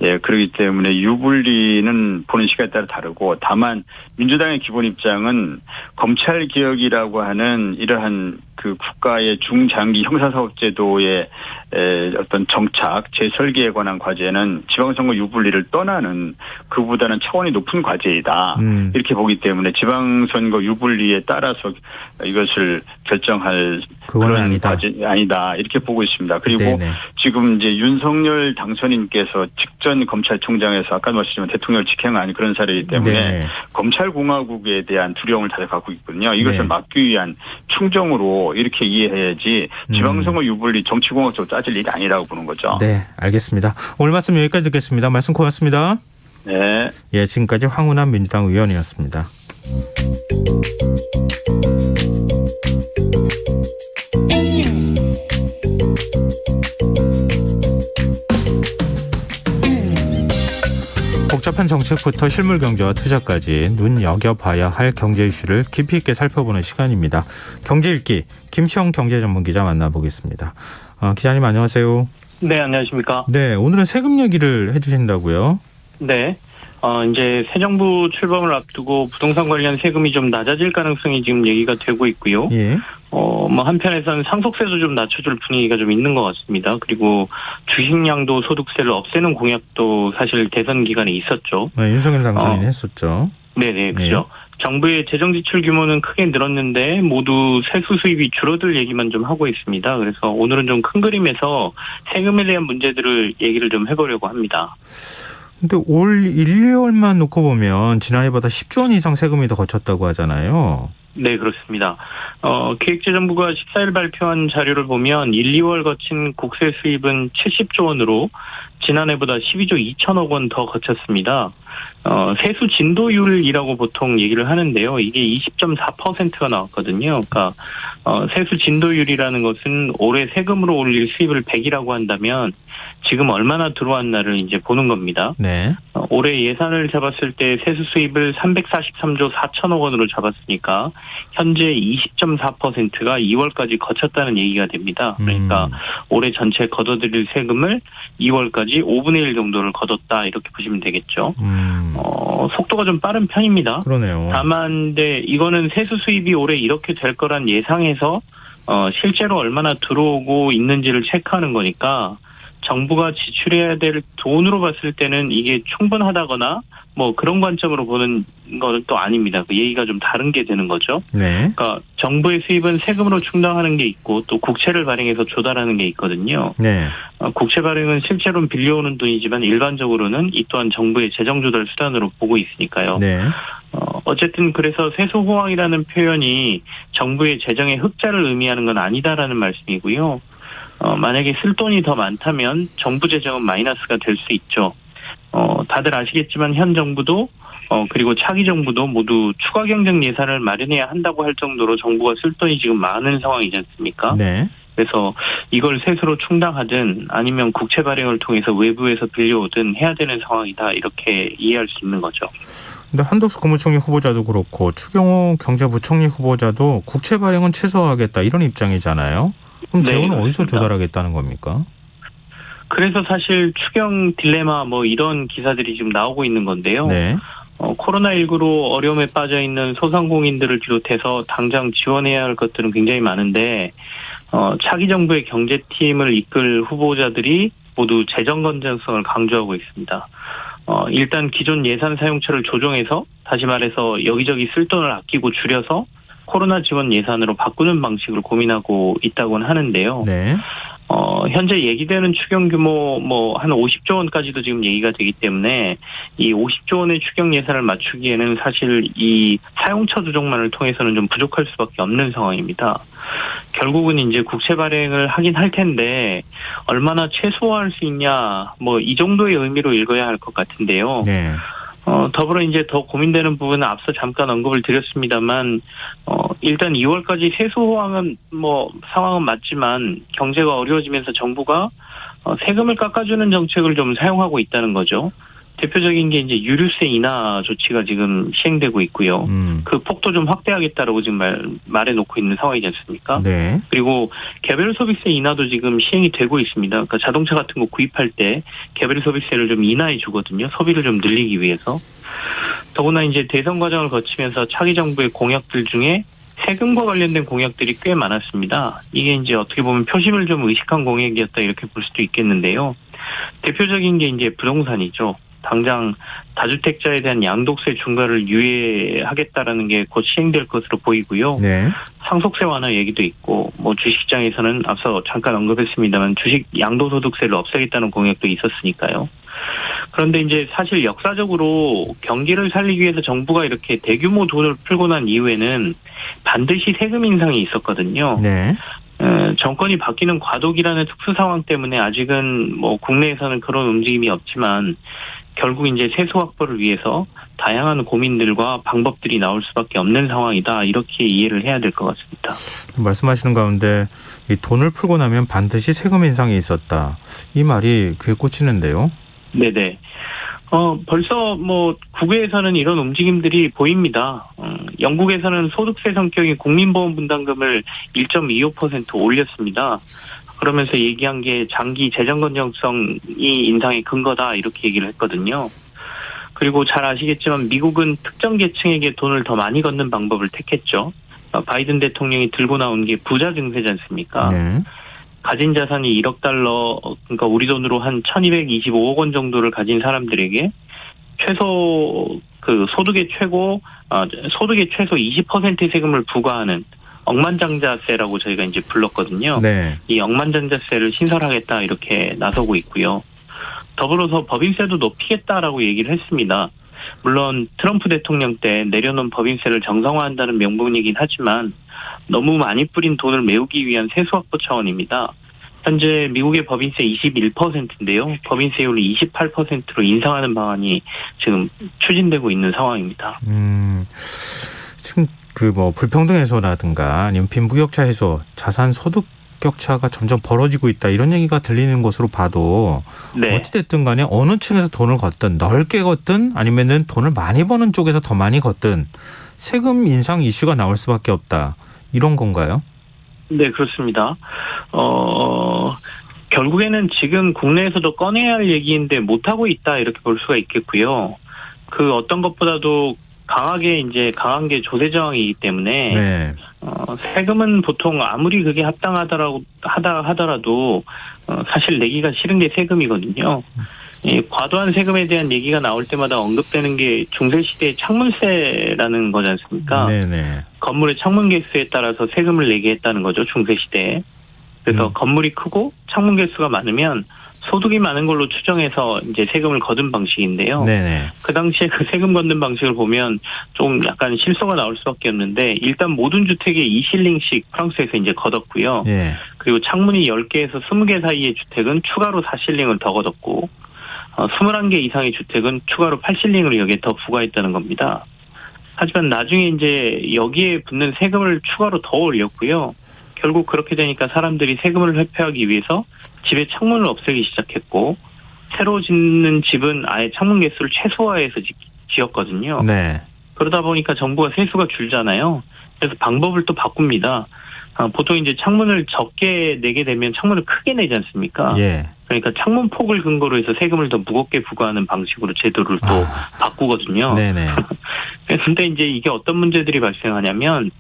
예, 그렇기 때문에 유불리는 보는 시각에 따라 다르고 다만 민주당의 기본 입장은 검찰개혁이라고 하는 이러한 그 국가의 중장기 형사사업제도의 어떤 정착, 재설계에 관한 과제는 지방선거 유불리를 떠나는 그보다는 차원이 높은 과제이다. 이렇게 보기 때문에 지방선거 유불리에 따라서 이것을 결정할 그런 아니다. 과제 아니다. 이렇게 보고 있습니다. 그리고 네네. 지금 이제 윤석열 당선인께서 직전 검찰총장에서 아까 말씀드린 대통령을 직행한 그런 사례이기 때문에 네네. 검찰공화국에 대한 두려움을 다들 갖고 있거든요. 이것을 네. 막기 위한 충정으로 이렇게 이해해야지 지방선거 유불리 정치공학적으로 따질 일이 아니라고 보는 거죠. 네, 알겠습니다. 오늘 말씀 여기까지 듣겠습니다. 말씀 고맙습니다. 네. 예, 지금까지 황운한 민주당 의원이었습니다. 복잡한 정책부터 실물 경제와 투자까지 눈여겨봐야 할 경제 이슈를 깊이 있게 살펴보는 시간입니다. 경제 읽기 김시영 경제전문기자 만나보겠습니다. 기자님 안녕하세요. 네, 안녕하십니까. 네, 오늘은 세금 얘기를 해주신다고요? 네. 이제 새 정부 출범을 앞두고 부동산 관련 세금이 좀 낮아질 가능성이 지금 얘기가 되고 있고요. 예. 한편에서는 상속세도 좀 낮춰줄 분위기가 좀 있는 것 같습니다. 그리고 주식량도 소득세를 없애는 공약도 사실 대선 기간에 있었죠. 네, 윤석열 당선인이 했었죠. 네네, 그죠. 정부의 재정 지출 규모는 크게 늘었는데 모두 세수 수입이 줄어들 얘기만 좀 하고 있습니다. 그래서 오늘은 좀 큰 그림에서 세금에 대한 문제들을 얘기를 좀 해보려고 합니다. 근데 올 1, 2월만 놓고 보면 지난해보다 10조 원 이상 세금이 더 거쳤다고 하잖아요. 네, 그렇습니다. 기획재정부가 14일 발표한 자료를 보면 1, 2월 거친 국세 수입은 70조 원으로 지난해보다 12조 2천억 원 더 거쳤습니다. 세수 진도율이라고 보통 얘기를 하는데요. 이게 20.4%가 나왔거든요. 그러니까 세수 진도율이라는 것은 올해 세금으로 올릴 수입을 100이라고 한다면 지금 얼마나 들어왔나를 이제 보는 겁니다. 네. 올해 예산을 잡았을 때 세수 수입을 343조 4천억 원으로 잡았으니까 현재 20.4%가 2월까지 거쳤다는 얘기가 됩니다. 그러니까 올해 전체 걷어들일 세금을 2월까지 5분의 1 정도를 걷었다 이렇게 보시면 되겠죠. 속도가 좀 빠른 편입니다. 그러네요. 다만 이거는 세수 수입이 올해 이렇게 될 거란 예상해서 실제로 얼마나 들어오고 있는지를 체크하는 거니까 정부가 지출해야 될 돈으로 봤을 때는 이게 충분하다거나 뭐 그런 관점으로 보는 건 또 아닙니다. 그 얘기가 좀 다른 게 되는 거죠. 네. 그러니까 정부의 수입은 세금으로 충당하는 게 있고 또 국채를 발행해서 조달하는 게 있거든요. 네. 국채 발행은 실제로는 빌려오는 돈이지만 일반적으로는 이 또한 정부의 재정 조달 수단으로 보고 있으니까요. 네. 어쨌든 그래서 세수 호황이라는 표현이 정부의 재정의 흑자를 의미하는 건 아니다라는 말씀이고요. 만약에 쓸 돈이 더 많다면 정부 재정은 마이너스가 될 수 있죠. 다들 아시겠지만 현 정부도 그리고 차기 정부도 모두 추가 경정 예산을 마련해야 한다고 할 정도로 정부가 쓸 돈이 지금 많은 상황이지 않습니까? 네. 그래서 이걸 세수로 충당하든 아니면 국채 발행을 통해서 외부에서 빌려오든 해야 되는 상황이다 이렇게 이해할 수 있는 거죠. 근데 한덕수 국무총리 후보자도 그렇고 추경호 경제부총리 후보자도 국채 발행은 최소화하겠다 이런 입장이잖아요. 그럼 네, 재원은 어디서 그렇습니다. 조달하겠다는 겁니까? 그래서 사실 추경 딜레마 뭐 이런 기사들이 지금 나오고 있는 건데요. 네. 코로나19로 어려움에 빠져 있는 소상공인들을 비롯해서 당장 지원해야 할 것들은 굉장히 많은데 차기 정부의 경제팀을 이끌 후보자들이 모두 재정 건전성을 강조하고 있습니다. 일단 기존 예산 사용처를 조정해서 다시 말해서 여기저기 쓸 돈을 아끼고 줄여서 코로나 지원 예산으로 바꾸는 방식을 고민하고 있다고는 하는데요. 네. 현재 얘기되는 추경 규모 한 50조 원까지도 지금 얘기가 되기 때문에 이 50조 원의 추경 예산을 맞추기에는 사실 이 사용처 조정만을 통해서는 좀 부족할 수밖에 없는 상황입니다. 결국은 이제 국채 발행을 하긴 할 텐데 얼마나 최소화할 수 있냐 이 정도의 의미로 읽어야 할 것 같은데요. 네. 더불어 이제 더 고민되는 부분은 앞서 잠깐 언급을 드렸습니다만, 일단 2월까지 세수 호황은 상황은 맞지만 경제가 어려워지면서 정부가 세금을 깎아주는 정책을 좀 사용하고 있다는 거죠. 대표적인 게 이제 유류세 인하 조치가 지금 시행되고 있고요. 그 폭도 좀 확대하겠다라고 지금 말해놓고 있는 상황이지 않습니까? 네. 그리고 개별 소비세 인하도 지금 시행이 되고 있습니다. 그러니까 자동차 같은 거 구입할 때 개별 소비세를 좀 인하해 주거든요. 소비를 좀 늘리기 위해서. 더구나 이제 대선 과정을 거치면서 차기 정부의 공약들 중에 세금과 관련된 공약들이 꽤 많았습니다. 이게 이제 어떻게 보면 표심을 좀 의식한 공약이었다 이렇게 볼 수도 있겠는데요. 대표적인 게 이제 부동산이죠. 당장 다주택자에 대한 양도세 중과를 유예하겠다라는 게 곧 시행될 것으로 보이고요. 네. 상속세 완화 얘기도 있고 주식시장에서는 앞서 잠깐 언급했습니다만 주식 양도소득세를 없애겠다는 공약도 있었으니까요. 그런데 이제 사실 역사적으로 경기를 살리기 위해서 정부가 이렇게 대규모 돈을 풀고 난 이후에는 반드시 세금 인상이 있었거든요. 네. 정권이 바뀌는 과도기라는 특수 상황 때문에 아직은 국내에서는 그런 움직임이 없지만 결국 이제 세수 확보를 위해서 다양한 고민들과 방법들이 나올 수밖에 없는 상황이다. 이렇게 이해를 해야 될 것 같습니다. 말씀하시는 가운데 이 돈을 풀고 나면 반드시 세금 인상이 있었다. 이 말이 귀에 꽂히는데요. 네네. 벌써 국외에서는 이런 움직임들이 보입니다. 영국에서는 소득세 성격의 국민보험분담금을 1.25% 올렸습니다. 그러면서 얘기한 게 장기 재정 건전성이 인상의 근거다 이렇게 얘기를 했거든요. 그리고 잘 아시겠지만 미국은 특정 계층에게 돈을 더 많이 걷는 방법을 택했죠. 바이든 대통령이 들고 나온 게 부자 증세지 않습니까? 네. 가진 자산이 1억 달러, 그러니까 우리 돈으로 한 1225억 원 정도를 가진 사람들에게 소득의 최소 20%의 세금을 부과하는 억만장자세라고 저희가 이제 불렀거든요. 네. 이 억만장자세를 신설하겠다 이렇게 나서고 있고요. 더불어서 법인세도 높이겠다라고 얘기를 했습니다. 물론 트럼프 대통령 때 내려놓은 법인세를 정상화한다는 명분이긴 하지만 너무 많이 뿌린 돈을 메우기 위한 세수 확보 차원입니다. 현재 미국의 법인세 21%인데요. 법인세율을 28%로 인상하는 방안이 지금 추진되고 있는 상황입니다. 지금 불평등 해소라든가 아니면 빈부격차 해소, 자산 소득 격차가 점점 벌어지고 있다 이런 얘기가 들리는 것으로 봐도 네. 어찌됐든 간에 어느 층에서 돈을 걷든 넓게 걷든 아니면은 돈을 많이 버는 쪽에서 더 많이 걷든 세금 인상 이슈가 나올 수밖에 없다. 이런 건가요? 네, 그렇습니다. 결국에는 지금 국내에서도 꺼내야 할 얘기인데 못하고 있다 이렇게 볼 수가 있겠고요. 그 어떤 것보다도 강한 게 조세 저항이기 때문에 네. 세금은 보통 아무리 그게 하더라도 사실 내기가 싫은 게 세금이거든요. 과도한 세금에 대한 얘기가 나올 때마다 언급되는 게 중세시대의 창문세라는 거지 않습니까? 네네. 건물의 창문 개수에 따라서 세금을 내게 했다는 거죠, 중세시대에. 그래서 건물이 크고 창문 개수가 많으면 소득이 많은 걸로 추정해서 이제 세금을 거둔 방식인데요. 네네. 그 당시에 그 세금 걷는 방식을 보면 좀 약간 실소가 나올 수밖에 없는데 일단 모든 주택에 2실링씩 프랑스에서 이제 걷었고요. 예. 그리고 창문이 10개에서 20개 사이의 주택은 추가로 4실링을 더 걷었고 21개 이상의 주택은 추가로 8실링을 여기에 더 부과했다는 겁니다. 하지만 나중에 이제 여기에 붙는 세금을 추가로 더 올렸고요. 결국 그렇게 되니까 사람들이 세금을 회피하기 위해서 집의 창문을 없애기 시작했고 새로 짓는 집은 아예 창문 개수를 최소화해서 지었거든요. 네. 그러다 보니까 정부가 세수가 줄잖아요. 그래서 방법을 또 바꿉니다. 보통 이제 창문을 적게 내게 되면 창문을 크게 내지 않습니까? 예. 그러니까 창문 폭을 근거로 해서 세금을 더 무겁게 부과하는 방식으로 제도를 또 바꾸거든요. 네네. 근데 이제 이게 어떤 문제들이 발생하냐면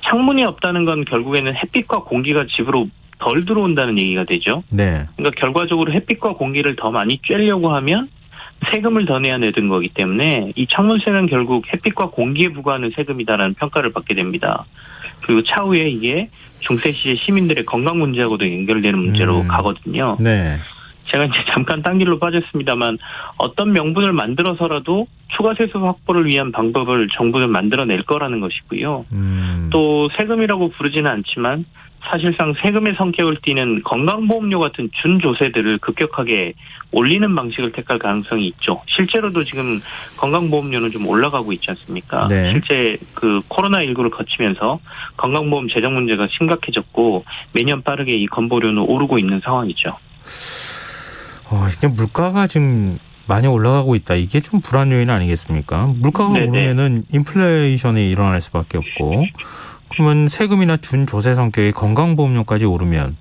창문이 없다는 건 결국에는 햇빛과 공기가 집으로 덜 들어온다는 얘기가 되죠. 네. 그러니까 결과적으로 햇빛과 공기를 더 많이 쬐려고 하면 세금을 더 내야 되는 거기 때문에 이 창문세는 결국 햇빛과 공기에 부과하는 세금이다라는 평가를 받게 됩니다. 그리고 차후에 이게 중세시대 시민들의 건강 문제하고도 연결되는 문제로 가거든요. 네. 제가 이제 잠깐 딴 길로 빠졌습니다만 어떤 명분을 만들어서라도 추가 세수 확보를 위한 방법을 정부는 만들어낼 거라는 것이고요. 또 세금이라고 부르지는 않지만 사실상 세금의 성격을 띠는 건강보험료 같은 준조세들을 급격하게 올리는 방식을 택할 가능성이 있죠. 실제로도 지금 건강보험료는 좀 올라가고 있지 않습니까? 네. 실제 그 코로나19를 거치면서 건강보험 재정 문제가 심각해졌고 매년 빠르게 이 건보료는 오르고 있는 상황이죠. 이게 물가가 지금 많이 올라가고 있다. 이게 좀 불안 요인 아니겠습니까? 물가가 네네. 오르면은 인플레이션이 일어날 수밖에 없고, 그러면 세금이나 준조세 성격의 건강보험료까지 오르면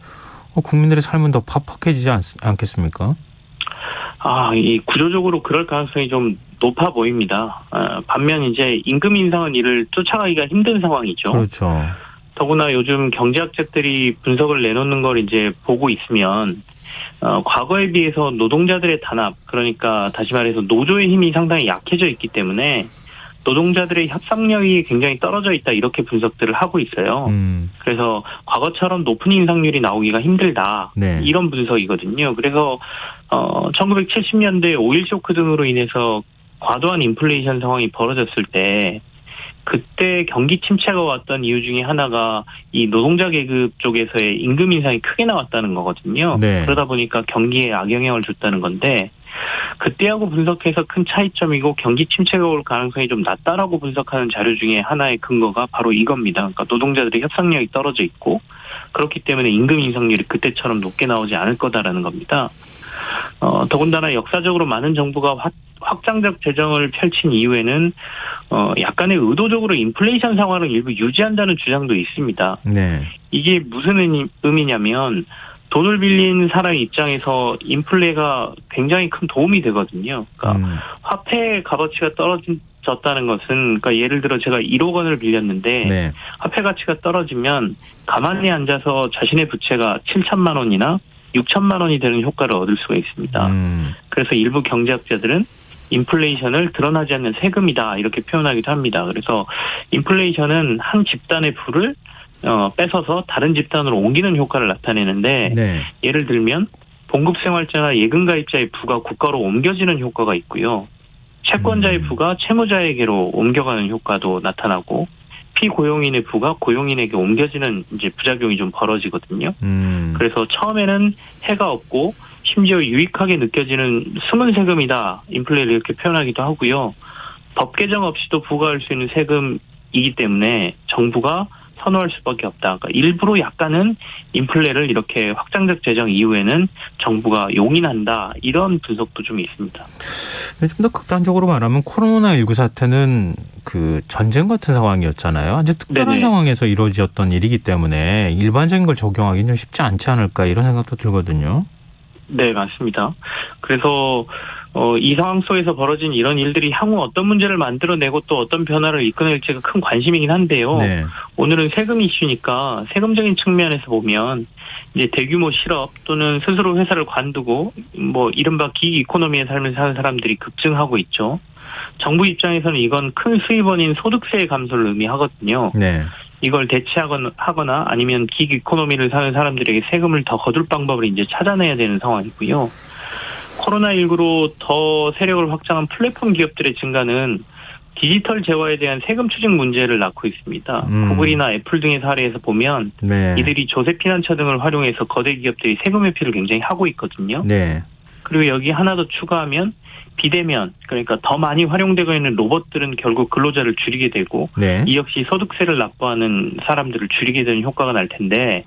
국민들의 삶은 더 팍팍해지지 않겠습니까? 이 구조적으로 그럴 가능성이 좀 높아 보입니다. 반면 이제 임금 인상은 이를 쫓아가기가 힘든 상황이죠. 그렇죠. 더구나 요즘 경제학자들이 분석을 내놓는 걸 이제 보고 있으면 과거에 비해서 노동자들의 단합, 그러니까 다시 말해서 노조의 힘이 상당히 약해져 있기 때문에 노동자들의 협상력이 굉장히 떨어져 있다, 이렇게 분석들을 하고 있어요. 그래서 과거처럼 높은 인상률이 나오기가 힘들다. 네. 이런 분석이거든요. 그래서 1970년대 오일 쇼크 등으로 인해서 과도한 인플레이션 상황이 벌어졌을 때 그때 경기 침체가 왔던 이유 중에 하나가 이 노동자 계급 쪽에서의 임금 인상이 크게 나왔다는 거거든요. 네. 그러다 보니까 경기에 악영향을 줬다는 건데 그때하고 분석해서 큰 차이점이고 경기 침체가 올 가능성이 좀 낮다라고 분석하는 자료 중에 하나의 근거가 바로 이겁니다. 그러니까 노동자들의 협상력이 떨어져 있고 그렇기 때문에 임금 인상률이 그때처럼 높게 나오지 않을 거다라는 겁니다. 더군다나 역사적으로 많은 정부가 확장적 재정을 펼친 이후에는 약간의 의도적으로 인플레이션 상황을 일부 유지한다는 주장도 있습니다. 네. 이게 무슨 의미냐면 돈을 빌린 사람 입장에서 인플레가 굉장히 큰 도움이 되거든요. 그러니까 화폐의 값어치가 떨어졌다는 것은, 그러니까 예를 들어 제가 1억 원을 빌렸는데 네. 화폐 가치가 떨어지면 가만히 앉아서 자신의 부채가 7천만 원이나 6천만 원이 되는 효과를 얻을 수가 있습니다. 그래서 일부 경제학자들은 인플레이션을 드러나지 않는 세금이다, 이렇게 표현하기도 합니다. 그래서 인플레이션은 한 집단의 부를 뺏어서 다른 집단으로 옮기는 효과를 나타내는데 네. 예를 들면 봉급생활자나 예금가입자의 부가 국가로 옮겨지는 효과가 있고요. 채권자의 부가 채무자에게로 옮겨가는 효과도 나타나고 피고용인의 부가 고용인에게 옮겨지는 이제 부작용이 좀 벌어지거든요. 그래서 처음에는 해가 없고 심지어 유익하게 느껴지는 숨은 세금이다, 인플레를 이렇게 표현하기도 하고요. 법 개정 없이도 부과할 수 있는 세금이기 때문에 정부가 선호할 수밖에 없다. 그러니까 일부러 약간은 인플레를 이렇게 확장적 재정 이후에는 정부가 용인한다, 이런 분석도 좀 있습니다. 좀 더 극단적으로 말하면 코로나19 사태는 그 전쟁 같은 상황이었잖아요. 아주 특별한 네네. 상황에서 이루어졌던 일이기 때문에 일반적인 걸 적용하기는 좀 쉽지 않지 않을까, 이런 생각도 들거든요. 네, 맞습니다. 그래서 이 상황 속에서 벌어진 이런 일들이 향후 어떤 문제를 만들어내고 또 어떤 변화를 이끌어낼지가 큰 관심이긴 한데요. 네. 오늘은 세금 이슈니까 세금적인 측면에서 보면 이제 대규모 실업 또는 스스로 회사를 관두고 이른바 기기 이코노미의 삶을 사는 사람들이 급증하고 있죠. 정부 입장에서는 이건 큰 수입원인 소득세의 감소를 의미하거든요. 네. 이걸 대체하거나 아니면 기기 이코노미를 사는 사람들에게 세금을 더 거둘 방법을 이제 찾아내야 되는 상황이고요. 코로나19로 더 세력을 확장한 플랫폼 기업들의 증가는 디지털 재화에 대한 세금 추징 문제를 낳고 있습니다. 구글이나 애플 등의 사례에서 보면 네. 이들이 조세 피난처 등을 활용해서 거대 기업들이 세금 회피를 굉장히 하고 있거든요. 네. 그리고 여기 하나 더 추가하면 비대면, 그러니까 더 많이 활용되고 있는 로봇들은 결국 근로자를 줄이게 되고 네. 이 역시 소득세를 납부하는 사람들을 줄이게 되는 효과가 날 텐데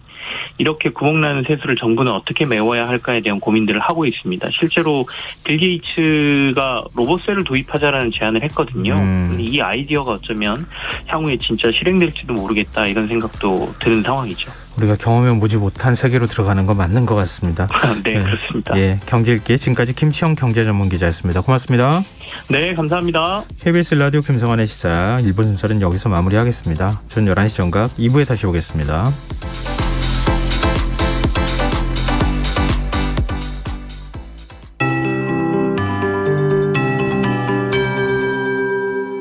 이렇게 구멍나는 세수를 정부는 어떻게 메워야 할까에 대한 고민들을 하고 있습니다. 실제로 빌 게이츠가 로봇세를 도입하자라는 제안을 했거든요. 이 아이디어가 어쩌면 향후에 진짜 실행될지도 모르겠다, 이런 생각도 드는 상황이죠. 우리가 경험해보지 못한 세계로 들어가는 건 맞는 것 같습니다. 네, 그렇습니다. 예, 경제일기 지금까지 김치영 경제전문기자였습니다. 고맙습니다. 네, 감사합니다. KBS 라디오 김성환의 시사 1부 순서는 여기서 마무리하겠습니다. 저는 11시 정각 2부에 다시 오겠습니다.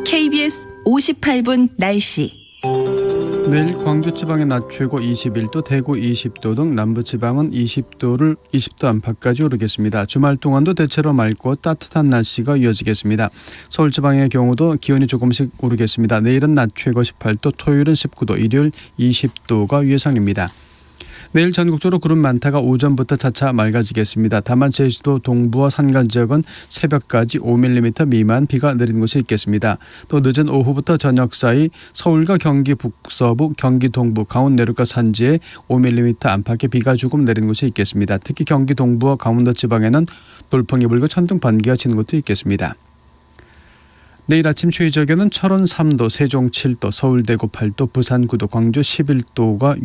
KBS 58분 날씨. 내일 광주 지방의 낮 최고 21도, 대구 20도 등 남부 지방은 20도 안팎까지 오르겠습니다. 주말 동안도 대체로 맑고 따뜻한 날씨가 이어지겠습니다. 서울 지방의 경우도 기온이 조금씩 오르겠습니다. 내일은 낮 최고 18도, 토요일은 19도, 일요일 20도가 예상입니다. 내일 전국적으로 구름 많다가 오전부터 차차 맑아지겠습니다. 다만 제주도 동부와 산간 지역은 새벽까지 5mm 미만 비가 내리는 곳이 있겠습니다. 또 늦은 오후부터 저녁 사이 서울과 경기 북서부, 경기 동부, 강원 내륙과 산지에 5mm 안팎의 비가 조금 내리는 곳이 있겠습니다. 특히 경기 동부와 강원도 지방에는 돌풍이 불고 천둥 번개가 치는 곳도 있겠습니다. 내일 아침 최저 기온은 철원 3도, 세종 7도, 서울 대구 8도, 부산 9도, 광주 11도가